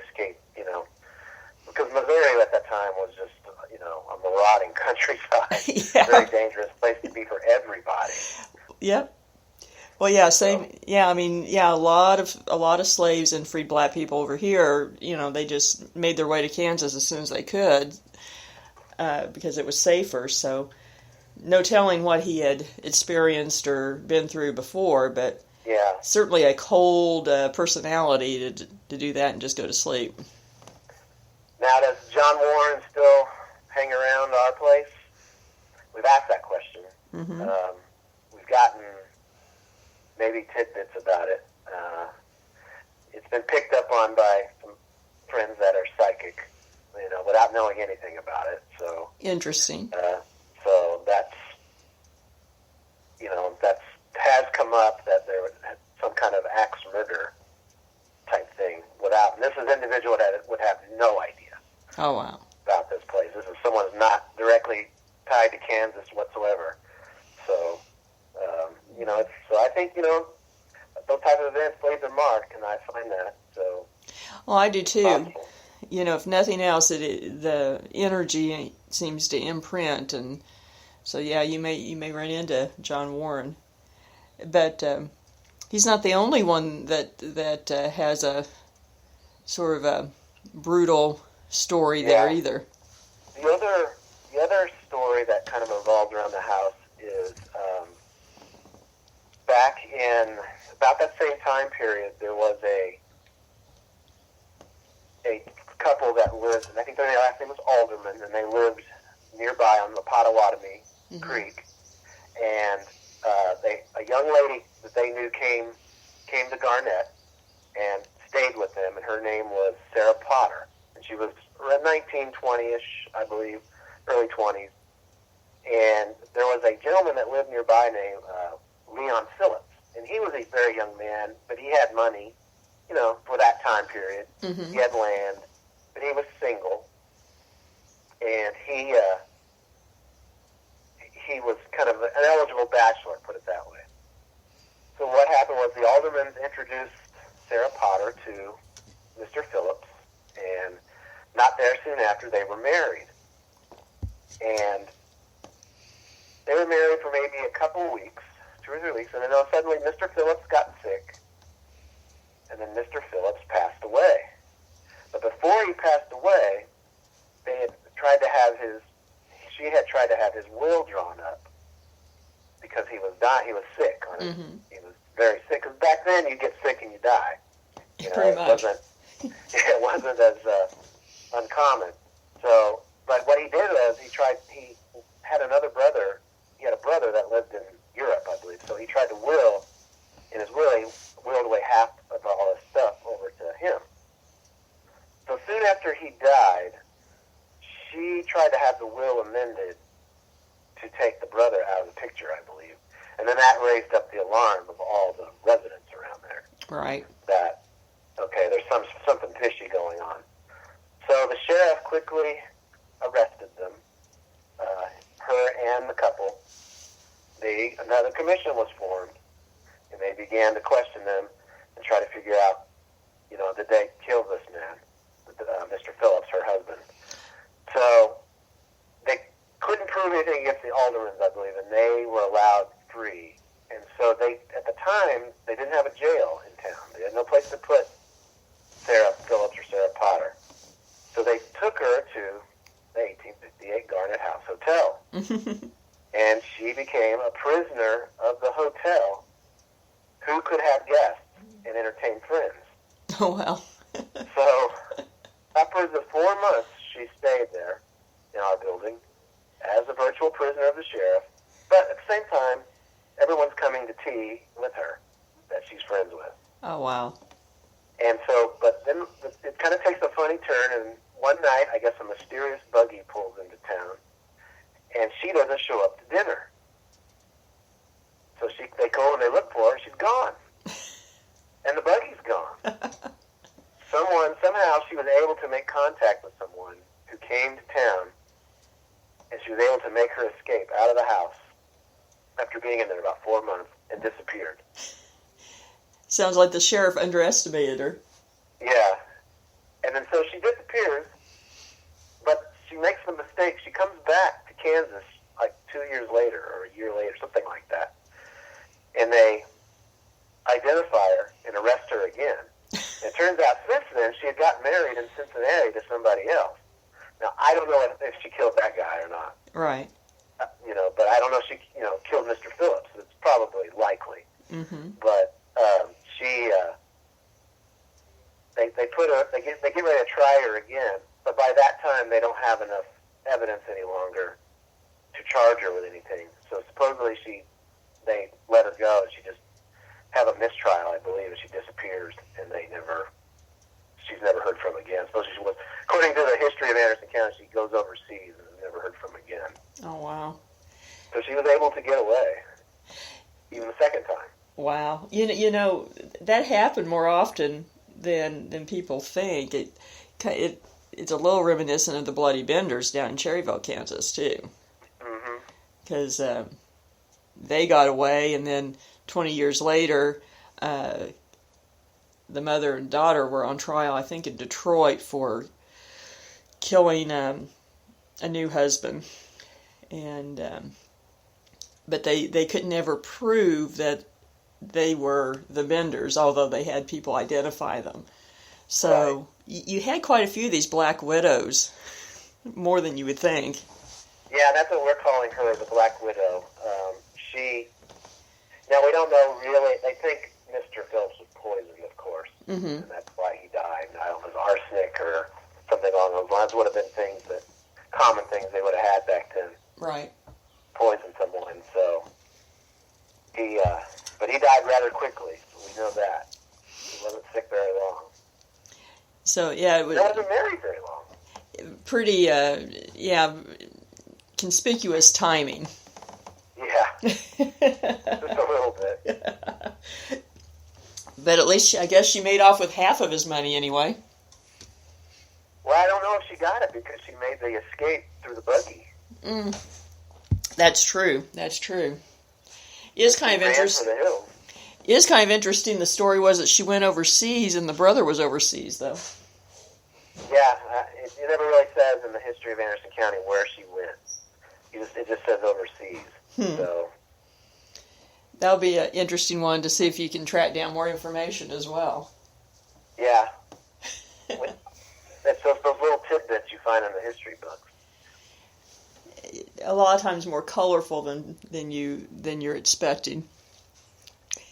Yep. Well, yeah, same. Yeah, I mean, yeah, a lot of slaves and freed black people over here. They just made their way to Kansas as soon as they could because it was safer. So, no telling what he had experienced or been through before, but yeah, certainly a cold personality to do that and just go to sleep. Now, does John Warren still hang around our place? We've asked that question. Mm-hmm. We've gotten maybe tidbits about it. It's been picked up on by some friends that are psychic, without knowing anything about it. So interesting. So that's has come up that there was some kind of axe murder type thing. And this is an individual that would have no idea. Oh wow. About this place. This is someone who's not directly tied to Kansas whatsoever. So, so I think, those type of events leave their mark, and I find that, so. Well, I do too. Possible. If nothing else, the energy seems to imprint, and so yeah, you may run into John Warren, but he's not the only one that has a sort of a brutal story there either. The other story that kind of revolved around the house is back in about that same time period, there was a couple that lived, and I think their last name was Alderman, and they lived nearby on the Pottawatomie Creek, and a young lady that they knew came to Garnett and stayed with them, and her name was Sarah Potter, and she was 1920-ish, I believe, early 20s, and there was a gentleman that lived nearby named Leon Phillips, and he was a very young man, but he had money, for that time period. Mm-hmm. He had land, but he was single, and he was kind of an eligible bachelor, put it that way. So what happened was the Aldermans introduced Sarah Potter to Mr. Phillips, and not there soon after, they were married. And they were married for maybe a couple of weeks, 2 or 3 weeks, and then suddenly Mr. Phillips got sick, and then Mr. Phillips passed away. But before he passed away, she had tried to have his will drawn up because he was sick. He was very sick. Because back then, you get sick and you die. Pretty much. It wasn't as uncommon. So, but what he did was he had another brother. He had a brother that lived in Europe, I believe. So he tried to will, in his will, he willed away half of all his stuff over to him. So soon after he died, she tried to have the will amended to take the brother out of the picture, I believe. And then that raised up the alarm of all the residents around there. Right. That, okay, there's something fishy going on. So the sheriff quickly arrested them, her and the couple. Another commission was formed, and they began to question them and try to figure out, did they kill this man, Mr. Phillips, her husband. So they couldn't prove anything against the Aldermans, I believe, and they were allowed free. And so at the time, they didn't have a jail in town. They had no place to put Sarah Phillips or Sarah Potter. So they took her to the 1858 Garnett House Hotel. And she became a prisoner of the hotel who could have guests and entertain friends. Oh, well. So upwards of 4 months, she stayed there in our building as a virtual prisoner of the sheriff. But at the same time, everyone's coming to tea with her that she's friends with. Oh, wow. And so, but then it kind of takes a funny turn, and one night, I guess a mysterious buggy pulls into town, and she doesn't show up to dinner. So they go and they look for her, she's gone. And the buggy's gone. Somehow she was able to make contact with someone who came to town, and she was able to make her escape out of the house after being in there about 4 months and disappeared. Sounds like the sheriff underestimated her. Yeah. And then so she disappears, but she makes the mistake. She comes back to Kansas like 2 years later or a year later, something like that. and they identify her and arrest her again. It turns out since then she had gotten married in Cincinnati to somebody else. Now, I don't know if she killed that guy or not. Right. But I don't know if she, killed Mr. Phillips. It's probably likely. Mm-hmm. But they put her, they get ready to try her again. But by that time, they don't have enough evidence any longer to charge her with anything. So supposedly they let her go, and she just have a mistrial, I believe, and she disappears, and she's never heard from again. Supposedly she was, according to the history of Anderson County, she goes overseas and is never heard from again. Oh, wow. So she was able to get away, even the second time. Wow. That happened more often than people think. It's a little reminiscent of the Bloody Benders down in Cherryville, Kansas, too. Because they got away, and then 20 years later, the mother and daughter were on trial, I think, in Detroit for killing a new husband. And but they could never prove that they were the Benders, although they had people identify them. So right. You had quite a few of these Black Widows, more than you would think. Yeah, that's what we're calling her, the Black Widow. Now, we don't know really. They think Mr. Phillips was poisoned, of course, and that's why he died. I don't know if it was arsenic or something along those lines. Would have been common things they would have had back then. Right. Poison someone. So but he died rather quickly. We know that. He wasn't sick very long. So yeah, it was. He wasn't married very long. Pretty, conspicuous timing. Yeah, just a little bit. But at least, I guess she made off with half of his money anyway. Well, I don't know if she got it because she made the escape through the buggy. That's true. It is kind of interesting. It is kind of interesting. The story was that she went overseas, and the brother was overseas, though. Yeah, it never really says in the history of Anderson County where she went. It just says overseas. So that'll be an interesting one to see if you can track down more information as well. Yeah, that's those little tidbits you find in the history books. A lot of times more colorful than you're expecting.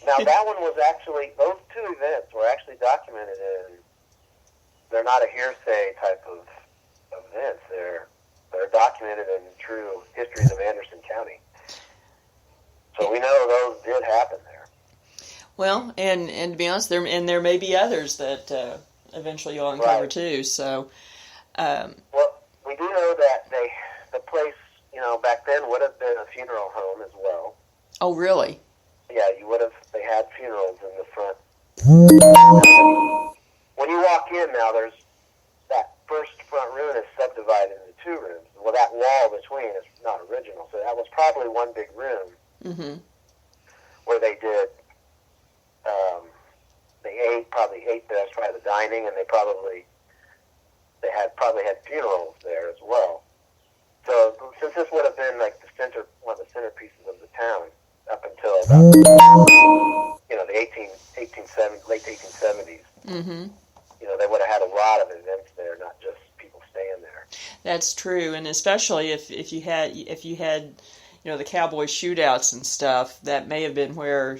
Now that one was actually, those two events were actually documented in. They're not a hearsay type of events. They're documented in true histories of Anderson County. So we know those did happen there. Well, and to be honest, there may be others that eventually you'll uncover too. So, well, we do know that the place, back then would have been a funeral home as well. Oh, really? Yeah, they had funerals in the front. When you walk in now, there's that first front room is subdivided into two rooms. Well, that wall between is not original, so that was probably one big room where they did. They probably ate there. That's probably the dining, and they probably had funerals there as well. So since this would have been like one of the centerpieces of the town up until about the late 1870s. They would have had a lot of events there, not just people staying there. That's true, and especially if you had the cowboy shootouts and stuff, that may have been where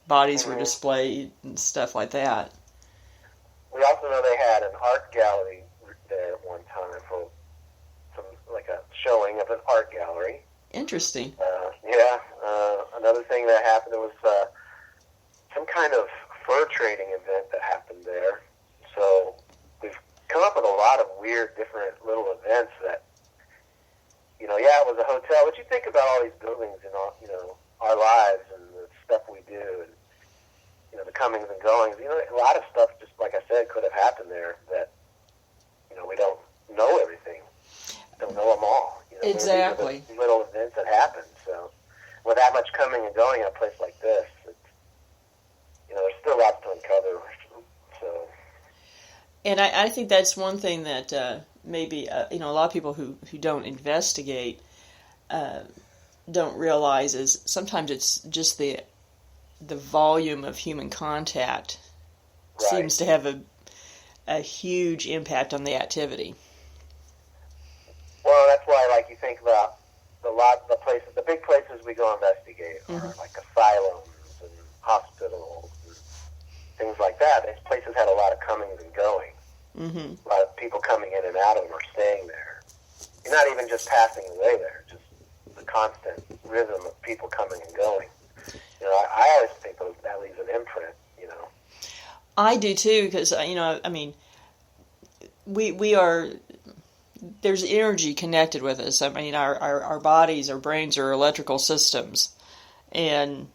bodies were displayed and stuff like that. We also know they had an art gallery there at one time for like a showing of an art gallery. Interesting. Another thing that happened, there was some kind of fur trading event that happened there. So we've come up with a lot of weird, different little events that, it was a hotel. But you think about all these buildings in our lives and the stuff we do and, the comings and goings. A lot of stuff, just like I said, could have happened there that, we don't know everything. Don't know them all. Exactly. Little events that happen. So with that much coming and going in a place like this, there's still lots to uncover. So. And I think that's one thing that maybe a lot of people who don't investigate don't realize is sometimes it's just the the volume of human contact seems to have a huge impact on the activity. Well, that's why, like, you think about the places, the big places we go investigate are like asylums and hospitals and things like that. These places had a lot of comings and goings. A lot of people coming in and out of them or staying there. You're not even just passing away there, just the constant rhythm of people coming and going. You know, I always think that leaves an imprint, you know. I do too, because, you know, I mean, we are, there's energy connected with us. I mean, our bodies, our brains are electrical systems. And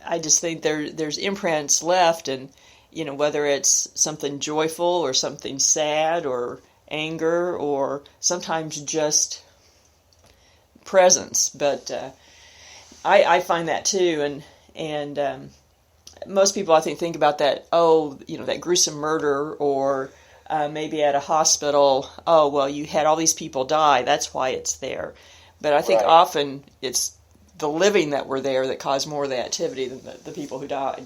I just think there's imprints left, and, you know, whether it's something joyful or something sad or anger or sometimes just presence. But I find that too, and most people, I think about that, that gruesome murder, or maybe at a hospital, you had all these people die, that's why it's there. But I think often it's the living that were there that caused more of the activity than the people who died.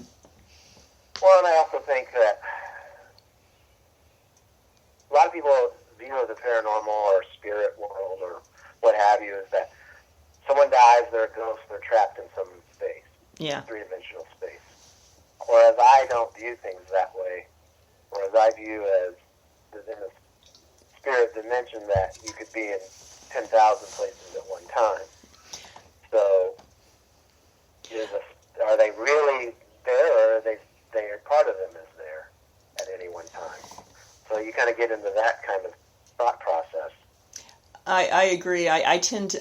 Well, and I also think that a lot of people view the paranormal or spirit world or what have you is that someone dies, they're a ghost, they're trapped in some space, three-dimensional space. Whereas I don't view things that way. Whereas I view as in the spirit dimension that you could be in 10,000 places at one time. So, are they really there, or are they part of them is there at any one time? So you kind of get into that kind of thought process. I agree. I tend to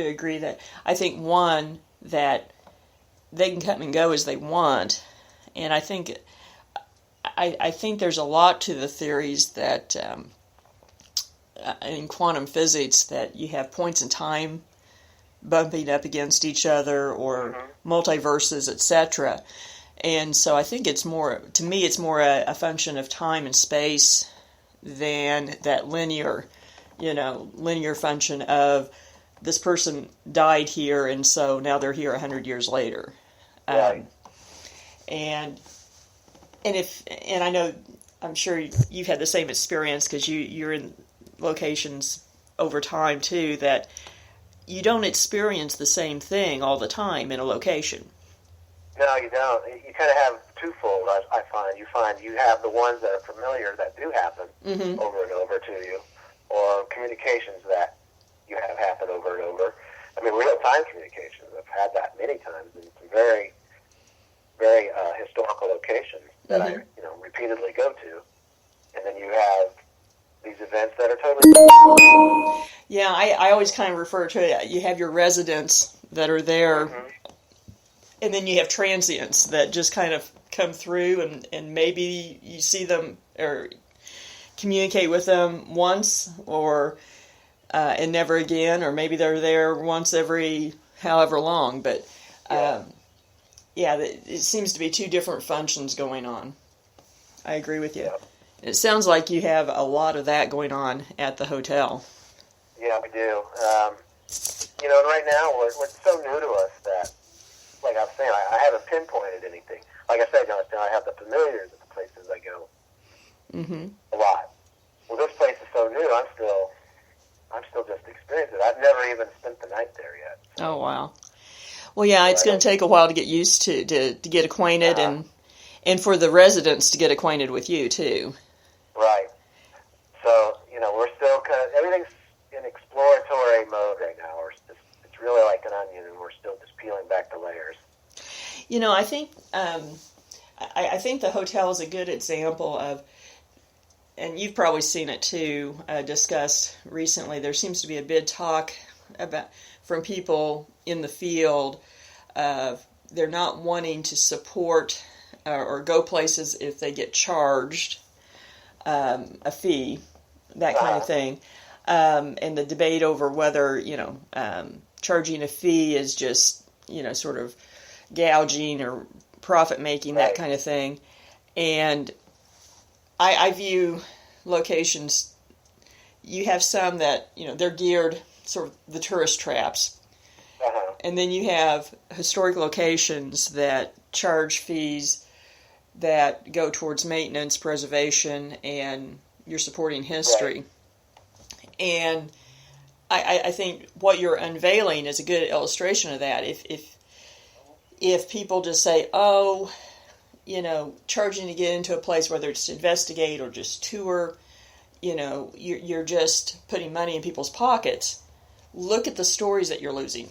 agree that I think one that they can come and go as they want, and I think there's a lot to the theories that in quantum physics that you have points in time bumping up against each other, or multiverses, etc. And so I think it's more a function of time and space than that linear function of this person died here and so now they're here 100 years later. And I know, I'm sure you've had the same experience because you're in locations over time too, that you don't experience the same thing all the time in a location. No, you don't. You kind of have twofold, I find. You have the ones that are familiar that do happen over and over to you, or communications that you have happen over and over. I mean, real-time communications. I've had that many times in some very, very historical locations that I repeatedly go to. And then you have these events that are totally different. Yeah, I always kind of refer to it. You have your residents that are there, and then you have transients that just kind of come through, and maybe you see them or communicate with them once, or and never again, or maybe they're there once every however long. But it seems to be two different functions going on. I agree with you. Yeah. It sounds like you have a lot of that going on at the hotel. Yeah, we do. And right now, what's so new to us that, like I was saying, I haven't pinpointed anything. Like I said, I have the familiars at the places I go a lot. Well, this place is so new, I'm still just experiencing it. I've never even spent the night there yet. Oh, wow. Well, yeah, it's going to take a while to get used to get acquainted, and for the residents to get acquainted with you, too. Right. So, we're still everything's in exploratory mode right now. It's really like an onion, and we're still just peeling back the layers. I think I think the hotel is a good example of, and you've probably seen it too, discussed recently. There seems to be a big talk from people in the field of they're not wanting to support or go places if they get charged a fee, that kind of thing. And the debate over whether, charging a fee is just, sort of gouging or profit-making, that kind of thing. And I view locations, you have some that, they're geared, sort of the tourist traps. And then you have historic locations that charge fees that go towards maintenance, preservation, and you're supporting history. Right. And I think what you're unveiling is a good illustration of that. If people just say, oh, charging to get into a place, whether it's to investigate or just tour, you're just putting money in people's pockets. Look at the stories that you're losing.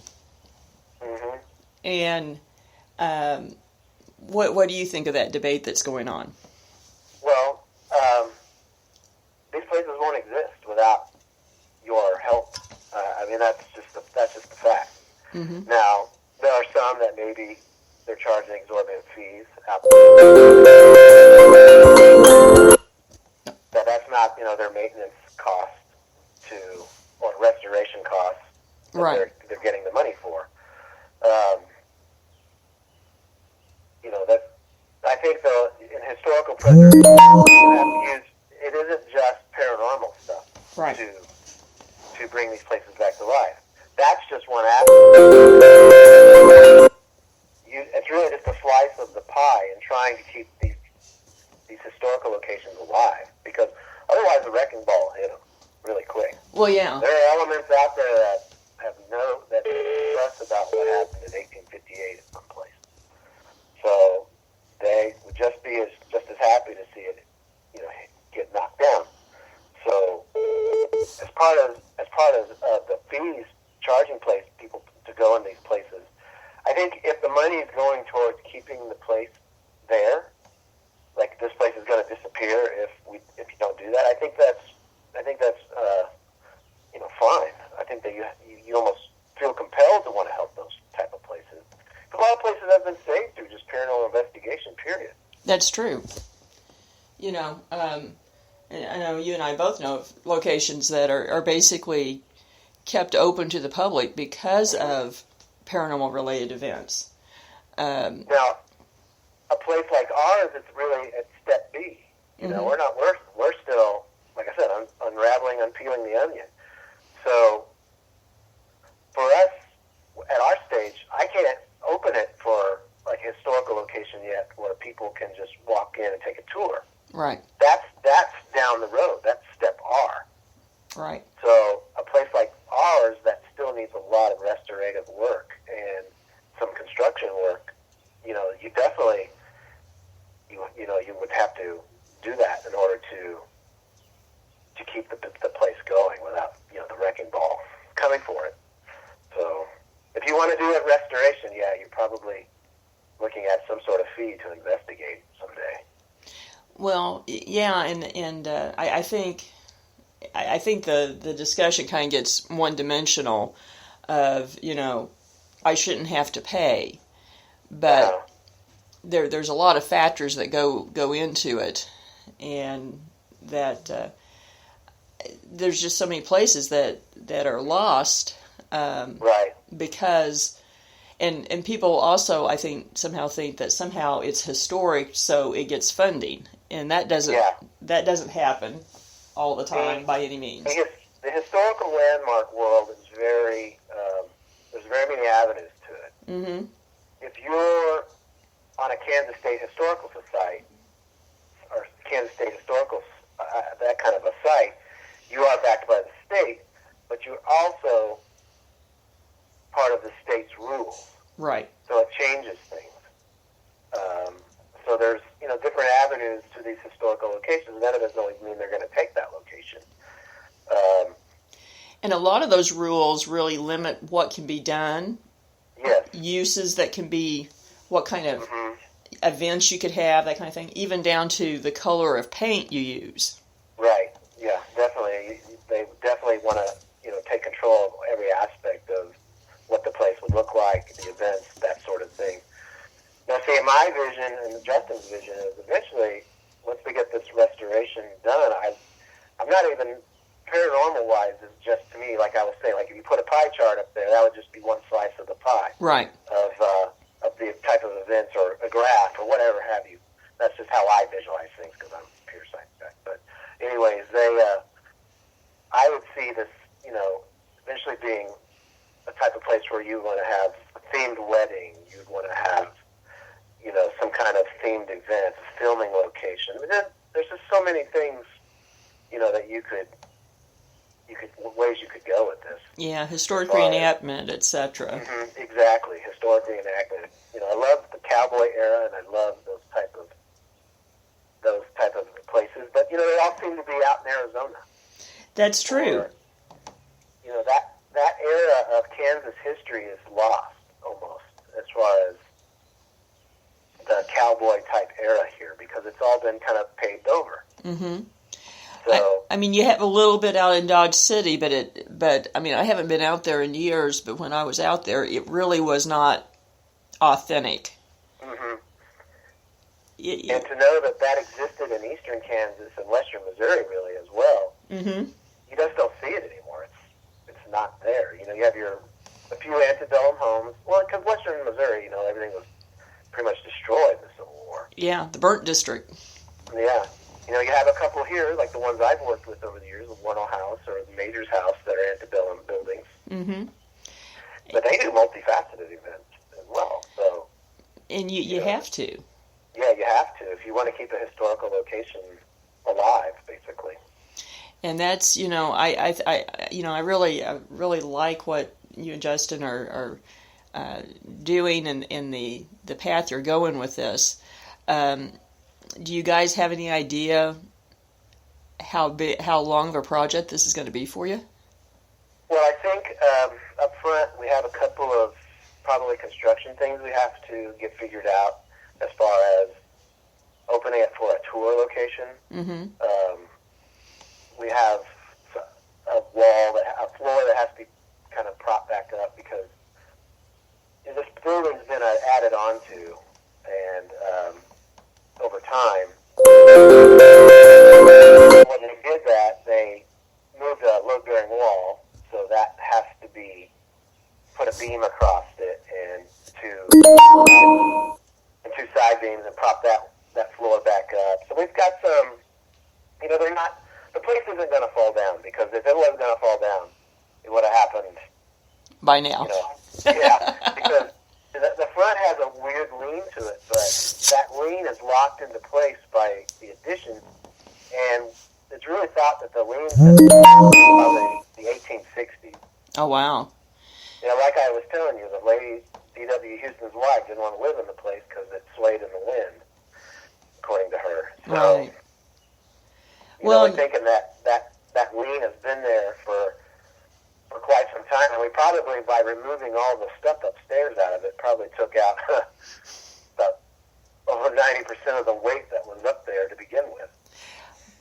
Mm-hmm. And what do you think of that debate that's going on? Well, these places won't exist without your help. That's just the fact. Mm-hmm. Now, there are some that maybe they're charging exorbitant fees out that's not, their maintenance cost or restoration costs that Right. they're getting the money for. I think though in historical preservation, it isn't just paranormal stuff Right. to bring these places back to life. That's just one aspect. It's really just a slice of the pie in trying to keep these historical locations alive, because otherwise the wrecking ball will hit them really quick. Well, yeah. There are elements out there that stress about what happened in 1858 in some places. So they would just be just as happy to see it, get knocked down. So as part of the fees charging people to go in these places, I think if the money is going towards keeping the place there, like this place is going to disappear if you don't do that, I think that's fine. I think that you almost feel compelled to want to help those type of places. A lot of places have been saved through just paranormal investigation, period. That's true. I know you and I both know of locations that are basically kept open to the public because of paranormal-related events. Now, a place like ours, it's really at step B. Mm-hmm. We're still, like I said, unpeeling the onion. So for us at our stage, I can't open it for like a historical location yet where people can just walk in and take a tour. Right. That's down the road. That's step R. Right. So a place like ours that still needs a lot of restorative work and some construction work, you definitely you would have to do that in order to keep the place going without the wrecking ball coming for it. So if you want to do a restoration, yeah, you're probably looking at some sort of fee to investigate someday. Well, yeah, and I think the discussion kind of gets one-dimensional of, I shouldn't have to pay, but there's a lot of factors that go into it, and that there's just so many places that are lost, right? Because and people also, I think, somehow think that somehow it's historic, so it gets funding, and that doesn't happen all the time by any means. The historical landmark world is very there's very many avenues to it. Mm-hmm. If you're on a Kansas State Historical Society or Kansas State Historical that kind of a site, you are backed by the state, but you're also part of the state's rules. Right. So it changes things. So there's different avenues to these historical locations. None of us always mean they're going to take that location. And a lot of those rules really limit what can be done. Yes. Uses that can be, what kind of events you could have, that kind of thing, even down to the color of paint you use. Right. Yeah, definitely. They definitely want to, take control of every aspect of what the place would look like, the events, that sort of thing. Now, see, my vision and Justin's vision is eventually, once we get this restoration done, I'm not even, paranormal-wise, is just to me, like I was saying, like if you put a pie chart up there, that would just be one slice of the pie. Right. Of the type of events or a graph or whatever have you. That's just how I visualize things because I'm a pure science guy. But anyways, I would see this, eventually being a type of place where you want to have filming location. But then there's just so many things, that ways you could go with this. Yeah, historic reenactment, etc. Exactly, historic reenactment. I love the cowboy era, and I love those type of places. But they all seem to be out in Arizona. That's true. Or, that era of Kansas history is lost almost as far as the cowboy type era here, because it's all been kind of paved over. Mm-hmm. So I mean, you have a little bit out in Dodge City, but I mean, I haven't been out there in years. But when I was out there, it really was not authentic. Mm-hmm. And to know that existed in eastern Kansas and western Missouri really as well, you just don't see it anymore. It's not there. You have a few antebellum homes. Well, because western Missouri, everything was pretty much destroyed in the Civil War. Yeah, the burnt district. Yeah. You have a couple here, like the ones I've worked with over the years, the Warnell House or the Major's House, that are antebellum buildings. Mm-hmm. But they do multifaceted events as well. So, and you have to. Yeah, you have to if you want to keep a historical location alive, basically. And that's I really like what you and Justin are doing and the path you're going with this. Do you guys have any idea how long of a project this is going to be for you? Well, I think up front we have a couple of probably construction things we have to get figured out as far as opening it for a tour location. Mm-hmm. We have a floor that has to be kind of propped back up because this building's been added onto, and over time, when they did that, they moved a load-bearing wall, so that has to be put a beam across it and two side beams and prop that floor back up. So we've got some, the place isn't going to fall down, because if it was going to fall down, it would have happened by now. Yeah, because the front has a weird lean to it, but that lean is locked into place by the addition, and it's really thought that the lean is probably the 1860s. Oh, wow. Like I was telling you, the lady, D.W. Houston's wife, didn't want to live in the place because it swayed in the wind, according to her. So, right. We're thinking that lean has been there for quite some time, and we probably, by removing all the stuff upstairs out of it, probably took out about over 90% of the weight that was up there to begin with.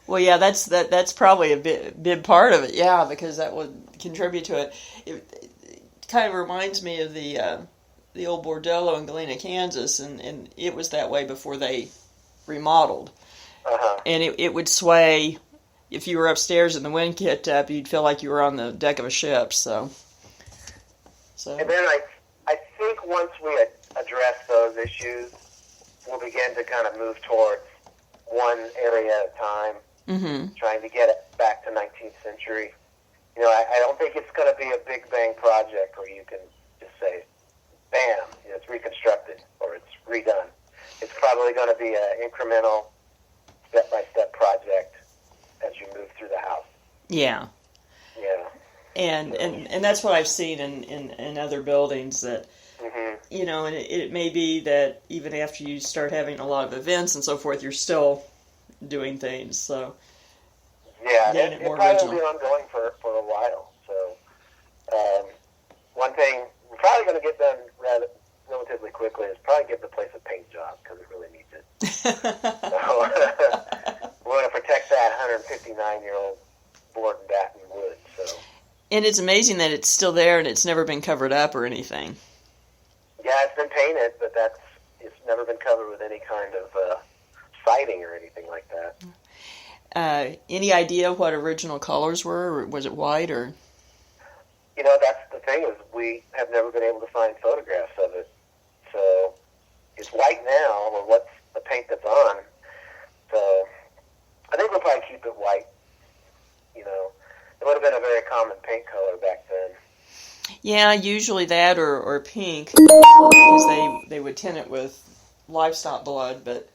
Well, yeah, that's probably a big part of it, yeah, because that would contribute to it. It kind of reminds me of the old bordello in Galena, Kansas, and it was that way before they remodeled. Uh-huh. And it would sway. If you were upstairs and the wind kicked up, you'd feel like you were on the deck of a ship. So. And then I think once we address those issues, we'll begin to kind of move towards one area at a time, trying to get it back to 19th century. I don't think it's going to be a big bang project where you can just say, bam, it's reconstructed or it's redone. It's probably going to be an incremental, step-by-step project as you move through the house. Yeah. Yeah. And that's what I've seen in other buildings that, and it may be that even after you start having a lot of events and so forth, you're still doing things, so. Yeah, it probably will be ongoing for a while. So, one thing we're probably going to get done relatively quickly is probably give the place a paint job, because it really needs it. So, we want to protect that 159-year-old board and batten wood. So. And it's amazing that it's still there and it's never been covered up or anything. Yeah, it's been painted, but it's never been covered with any kind of siding or anything like that. Any idea what original colors were? Or was it white or? That's the thing, is we have never been able to find photographs of it. So it's white now, or what's the paint that's on. So I think we'll probably keep it white. It would have been a very common paint color back then. Yeah, usually that or pink, because they would tint it with livestock blood, but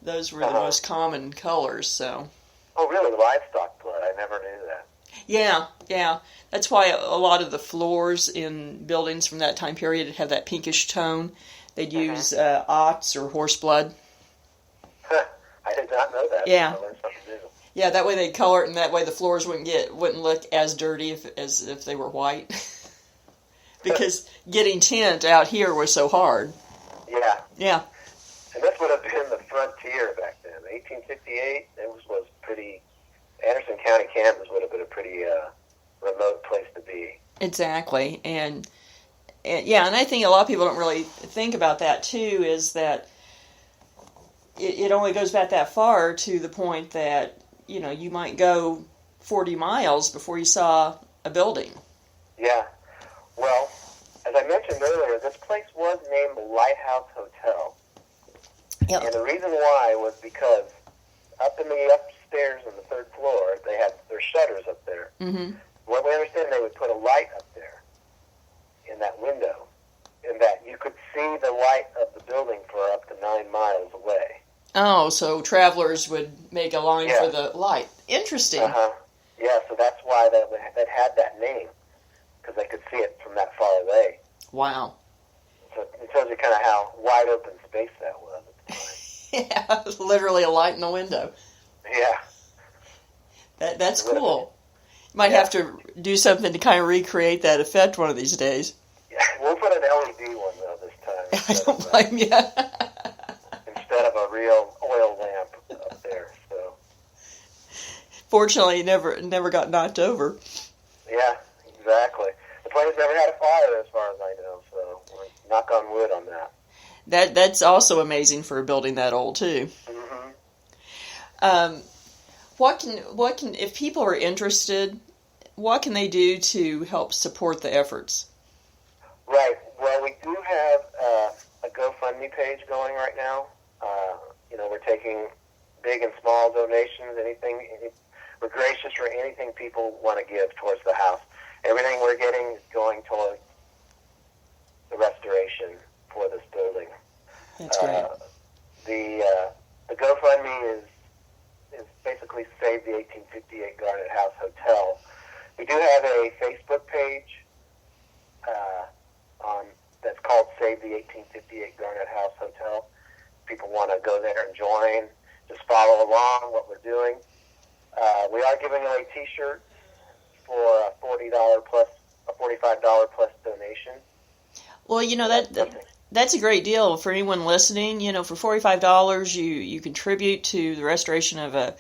Those were the most common colors, so. Oh, really? Livestock blood? I never knew that. Yeah, yeah. That's why a lot of the floors in buildings from that time period have that pinkish tone. They'd use ox or horse blood. I did not know that. Yeah. I learned something new. Yeah, that way they'd color it, and that way the floors wouldn't look as dirty as if they were white. Because getting tint out here was so hard. Yeah. Yeah. And this would have been the frontier back then. 1858, it was pretty. Anderson County, Kansas would have been a pretty remote place to be. Exactly, and I think a lot of people don't really think about that too. Is that it only goes back that far to the point that you might go 40 miles before you saw a building. Yeah. Well, as I mentioned earlier, this place was named the Lighthouse Hotel. Yep. And the reason why was because up in the upstairs on the third floor, they had their shutters up there. Mm-hmm. What we understand, they would put a light up there in that window, and that you could see the light of the building for up to 9 miles away. Oh, so travelers would make a line for the light. Interesting. Yeah, so that's why that had that name, because they could see it from that far away. Wow. So it tells you kind of how wide open space that was at the time. Yeah, literally a light in the window. Yeah. That's cool. Might have to do something to kind of recreate that effect one of these days. Yeah, we'll put an LED one, though, this time. I don't blame you. Instead of a real oil lamp up there, so. Fortunately, it never got knocked over. Yeah, exactly. The place never had a fire, as far as I know, so knock on wood on that. That's also amazing for a building that old, too. Mm-hmm. What can if people are interested, what can they do to help support the efforts? Right. Well, we do have a GoFundMe page going right now. We're taking big and small donations. We're gracious for anything people want to give towards the house. Everything we're getting is going towards the restoration for this building. That's great. The GoFundMe is basically Save the 1858 Garnett House Hotel. We do have a Facebook page that's called Save the 1858 Garnett House Hotel. People want to go there and join, just follow along what we're doing. We are giving away T-shirts for a $45 plus donation. Well, that's a great deal for anyone listening. For $45, you contribute to the restoration of a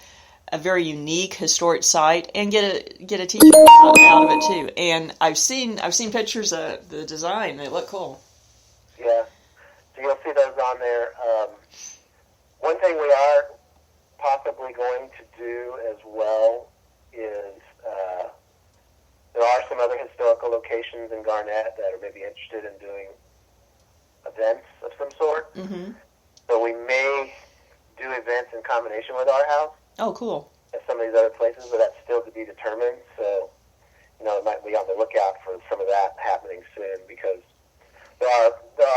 very unique historic site and get a T-shirt out of it too. And I've seen pictures of the design. They look cool. Yeah, so you'll see those on there. One thing we are possibly going to do as well is there are some other historical locations in Garnett that are maybe interested in doing events of some sort. Mm-hmm. So we may do events in combination with our house. Oh, cool. At some of these other places, but that's still to be determined. So, might be on the lookout for some of that happening soon, because there are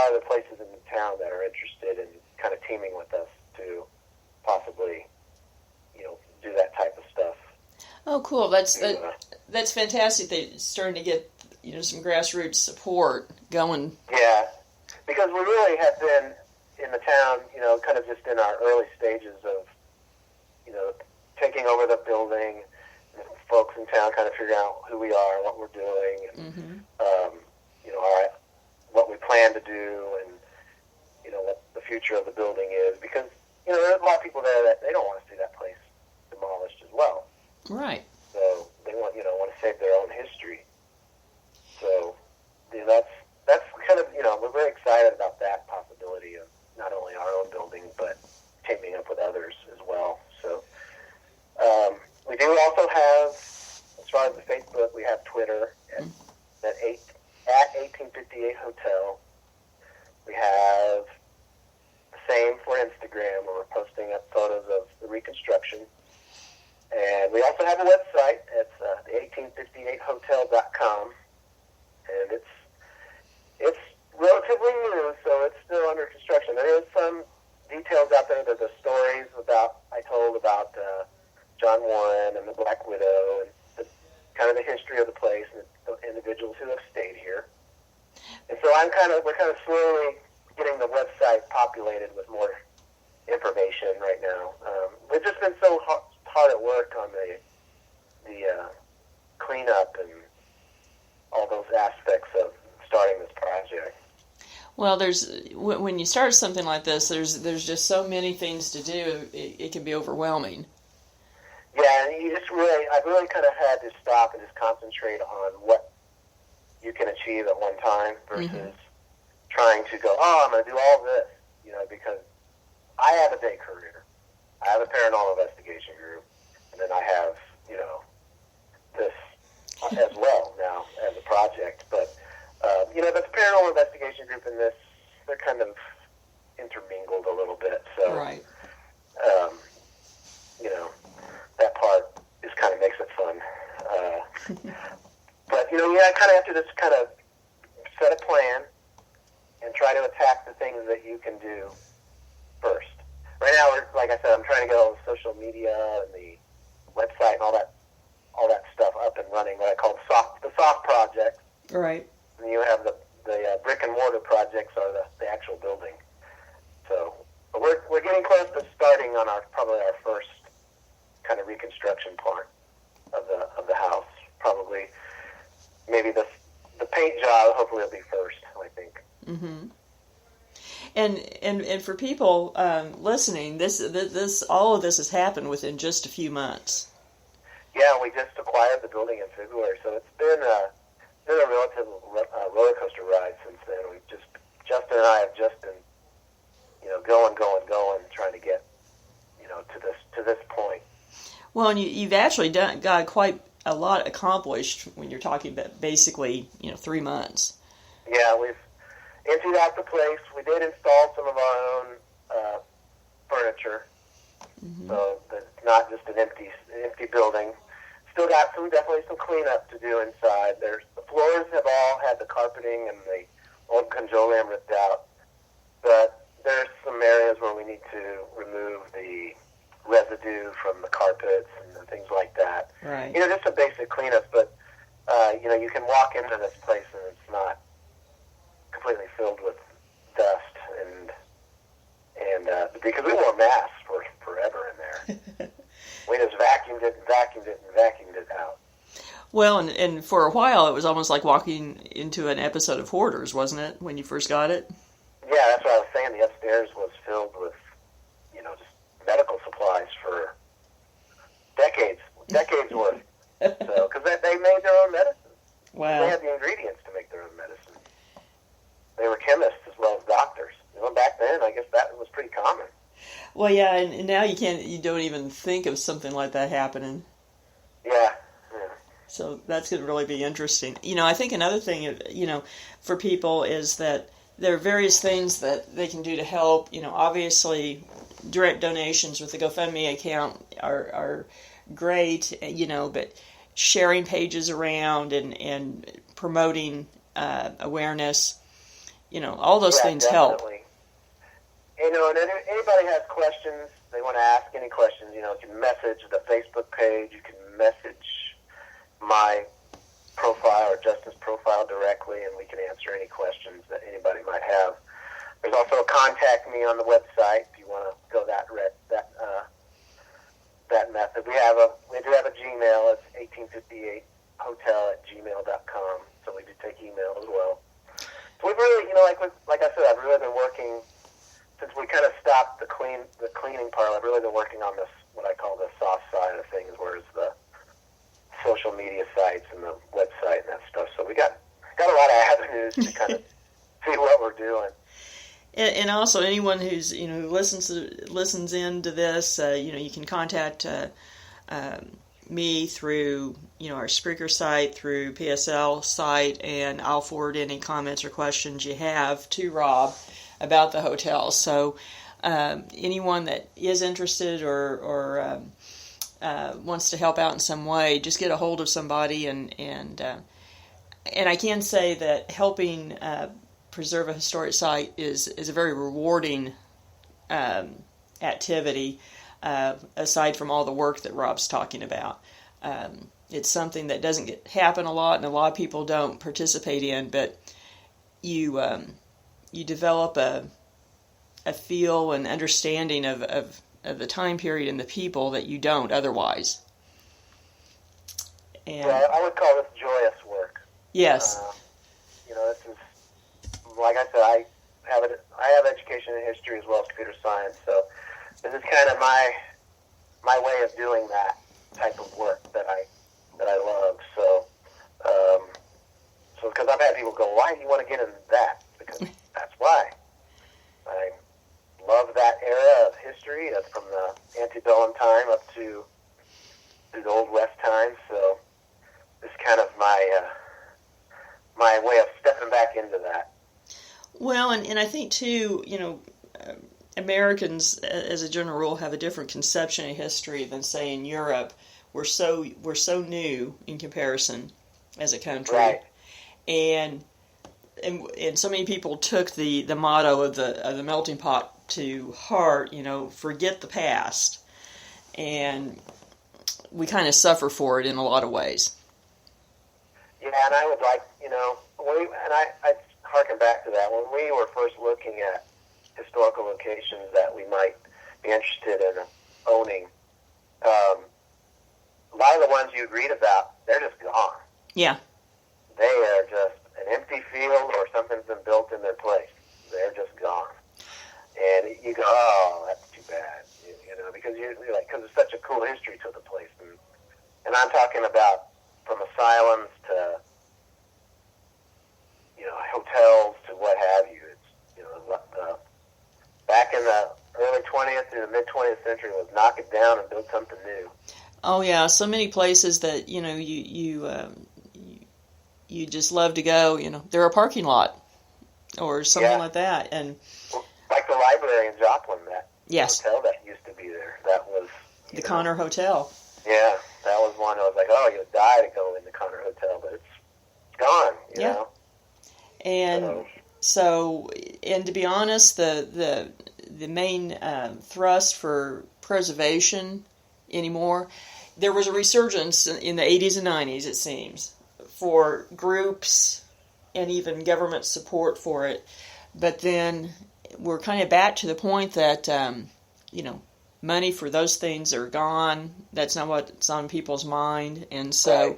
other places in the town that are interested in kind of teaming with us to possibly, do that type of stuff. Oh, cool. That's fantastic. They're starting to get some grassroots support going. Yeah, because we really have been in the town, kind of just in our early stages of, taking over the building, folks in town kind of figuring out who we are, what we're doing, and, what we plan to do, and, what the future of the building is. Because, there's a lot of people there that they don't want to see that place demolished as well. Right. So they want to save their own history. So, that's kind of, we're very excited about that possibility of not only our own building, but teaming up with others as well. So, we do also have, as far as the Facebook, we have Twitter at 1858 Hotel. We have the same for Instagram, where we're posting up photos of the reconstruction. And we also have a website. It's the1858hotel.com. And it's relatively new, so it's still under construction. There is some details out there. There's a story we're kind of slowly getting the website populated with more information right now. We've just been so hard at work on the cleanup and all those aspects of starting this project. Well, when you start something like this, there's just so many things to do. It can be overwhelming. Yeah, and I've really kind of had to stop and just concentrate on what you can achieve at one time versus trying to go, I'm going to do all this, because I have a day career. I have a paranormal investigation group, and then I have, this as well now as a project. But, the paranormal investigation group and this, they're kind of intermingled a little bit. So, right. That part kind of makes it fun. But, I kind of have to just kind of set a plan and try to attack the things that you can do first. Right now, like I said, I'm trying to get all the social media and the website and all that stuff up and running. What I call the soft projects. Right. And you have the brick and mortar projects are the actual building. So, but we're getting close to starting on probably our first kind of reconstruction part of the house. Probably, maybe the paint job hopefully will be first, I think. Mm-hmm. And for people listening, this all of this has happened within just a few months. Yeah, we just acquired the building in February, so it's been a relative roller coaster ride since then. Justin and I have just been, going, trying to get, to this point. Well, and you've actually got quite a lot accomplished when you're talking about basically, 3 months. Yeah, we've emptied out the place. We did install some of our own furniture, so that it's not just an empty building. Still got definitely some cleanup to do inside. The floors have all had the carpeting and the old conjoleum ripped out, but there's some areas where we need to remove the residue from the carpets and things like that. Right. Just some basic cleanup, but you can walk into this place and it's not completely filled with dust and because we wore masks for forever in there. We just vacuumed it out. Well, and for a while it was almost like walking into an episode of Hoarders, wasn't it, when you first got it? Yeah, that's what I was saying. The upstairs was filled with, just medical supplies for decades worth. So, because they made their own medicine. Wow. They had the ingredients to make their own medicine. They were chemists as well as doctors. Back then, I guess that was pretty common. Well, yeah, and now you don't even think of something like that happening. Yeah. So that's going to really be interesting. I think another thing, for people is that there are various things that they can do to help. Obviously, direct donations with the GoFundMe account are great, but sharing pages around and promoting awareness, all those things definitely help. And anybody has questions, they want to ask any questions, you can message the Facebook page, you can message my profile or Justin's profile directly, and we can answer any questions that anybody might have. There's also a contact me on the website if you want to go that method. We do have a Gmail. It's 1858hotel@gmail.com. So we do take email as well. So we've really, like I said, I've really been working since we kind of stopped the cleaning part. I've really been working on this, what I call the soft side of things, whereas the social media sites and the website and that stuff. So we got a lot of avenues to kind of see what we're doing. And also, anyone who's who listens into this, you can contact me through our Spreaker site, through PSL site, and I'll forward any comments or questions you have to Rob about the hotel. So anyone that is interested or wants to help out in some way, just get a hold of somebody, and I can say that helping preserve a historic site is a very rewarding activity, aside from all the work that Rob's talking about. It's something that doesn't happen a lot, and a lot of people don't participate in, but you develop a feel and understanding of the time period and the people that you don't otherwise. And yeah, I would call this joyous work. yes. This is, like I said, I have education in history as well as computer science, so this is kind of my way of doing that type of work that I love. So because I've had people go, why do you want to get into that? Because that's why. I love that era of history. That's from the antebellum time up to the Old West time. So it's kind of my way of stepping back into that. Well, and I think too, Americans, as a general rule, have a different conception of history than, say, in Europe. We're so new in comparison as a country, right? And so many people took the motto of the melting pot to heart. Forget the past, and we kind of suffer for it in a lot of ways. Yeah, and I would like, I harken back to that when we were first looking at historical locations that we might be interested in owning. A lot of the ones you read about, they're just gone. Yeah. They are just an empty field or something's been built in their place. They're just gone. And you go, oh, that's too bad. Because because it's such a cool history to the place. And I'm talking about from asylums to, hotels to what have you. It's, back in the early 20th through the mid 20th century was knock it down and build something new. Oh yeah, so many places that you just love to go. They're a parking lot or something like that, and like the library in Joplin, that yes, hotel that used to be there. That was the Connor Hotel. Yeah, that was one. I was like, oh, you'd die to go in the Connor Hotel, but it's gone. You know? And so, and to be honest, the main thrust for preservation anymore, there was a resurgence in the 80s and 90s, it seems, for groups and even government support for it. But then we're kind of back to the point that, money for those things are gone. That's not what's on people's mind. And so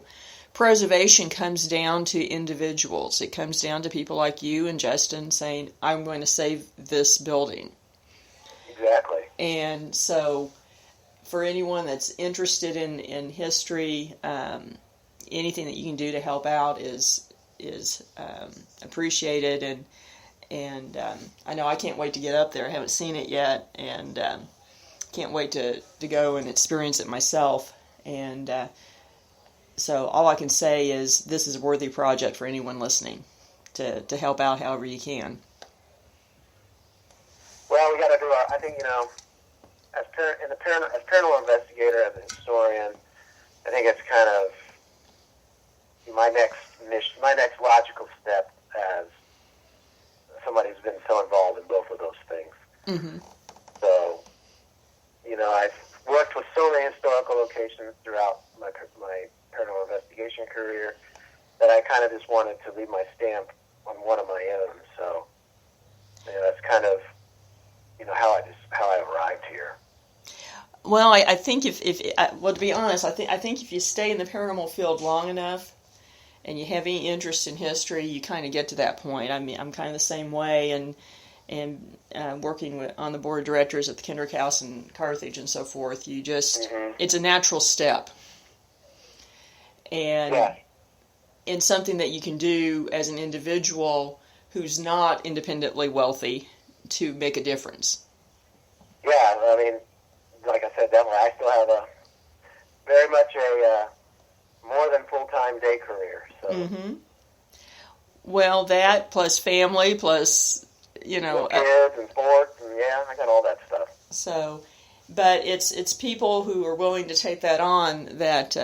preservation comes down to individuals. It comes down to people like you and Justin saying, I'm going to save this building. Exactly. And so for anyone that's interested in history, anything that you can do to help out is appreciated. And I know I can't wait to get up there. I haven't seen it yet, and can't wait to go and experience it myself. And so all I can say is this is a worthy project for anyone listening to help out however you can. Well, we got to do our, I think, as paranormal investigator, as a historian, I think it's kind of my next mission, my next logical step as somebody who's been so involved in both of those things. Mm-hmm. So, I've worked with so many historical locations throughout my paranormal investigation career that I kind of just wanted to leave my stamp on one of my own. So, that's kind of, how I arrived here. Well, I think if to be honest, I think if you stay in the paranormal field long enough and you have any interest in history, you kind of get to that point. I mean, I'm kind of the same way, and working on the board of directors at the Kendrick House in Carthage and so forth, you just, it's a natural step. And and something that you can do as an individual who's not independently wealthy to make a difference. Yeah, I mean, like I said, definitely, I still have very much a more than full-time day career. So. Mm-hmm. Well, that plus family plus, kids and sports and I got all that stuff. So, but it's people who are willing to take that on that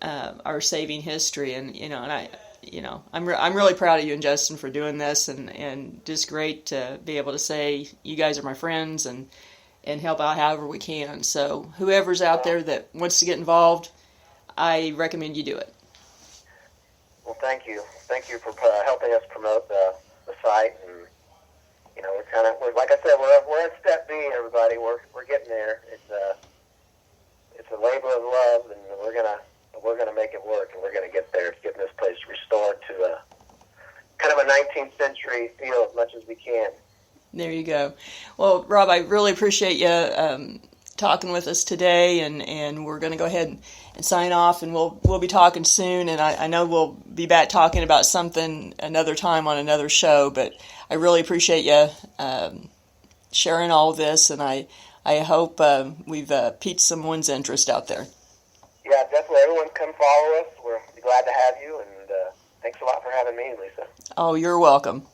are saving history, and I'm really proud of you and Justin for doing this, and just great to be able to say you guys are my friends and help out however we can. So whoever's out there that wants to get involved, I recommend you do it. Well, thank you. Thank you for helping us promote the site. And we're like I said, we're at step B. Everybody, we're getting there. It's a labor of love, and we're gonna make it work, and we're gonna get there. It's getting this place restored to a kind of a 19th century feel as much as we can. There you go. Well, Rob, I really appreciate you talking with us today, and we're going to go ahead and sign off, and we'll be talking soon, and I know we'll be back talking about something another time on another show, but I really appreciate you sharing all of this, and I hope we've piqued someone's interest out there. Yeah, definitely. Everyone come follow us. We're glad to have you, and thanks a lot for having me, Lisa. Oh, you're welcome.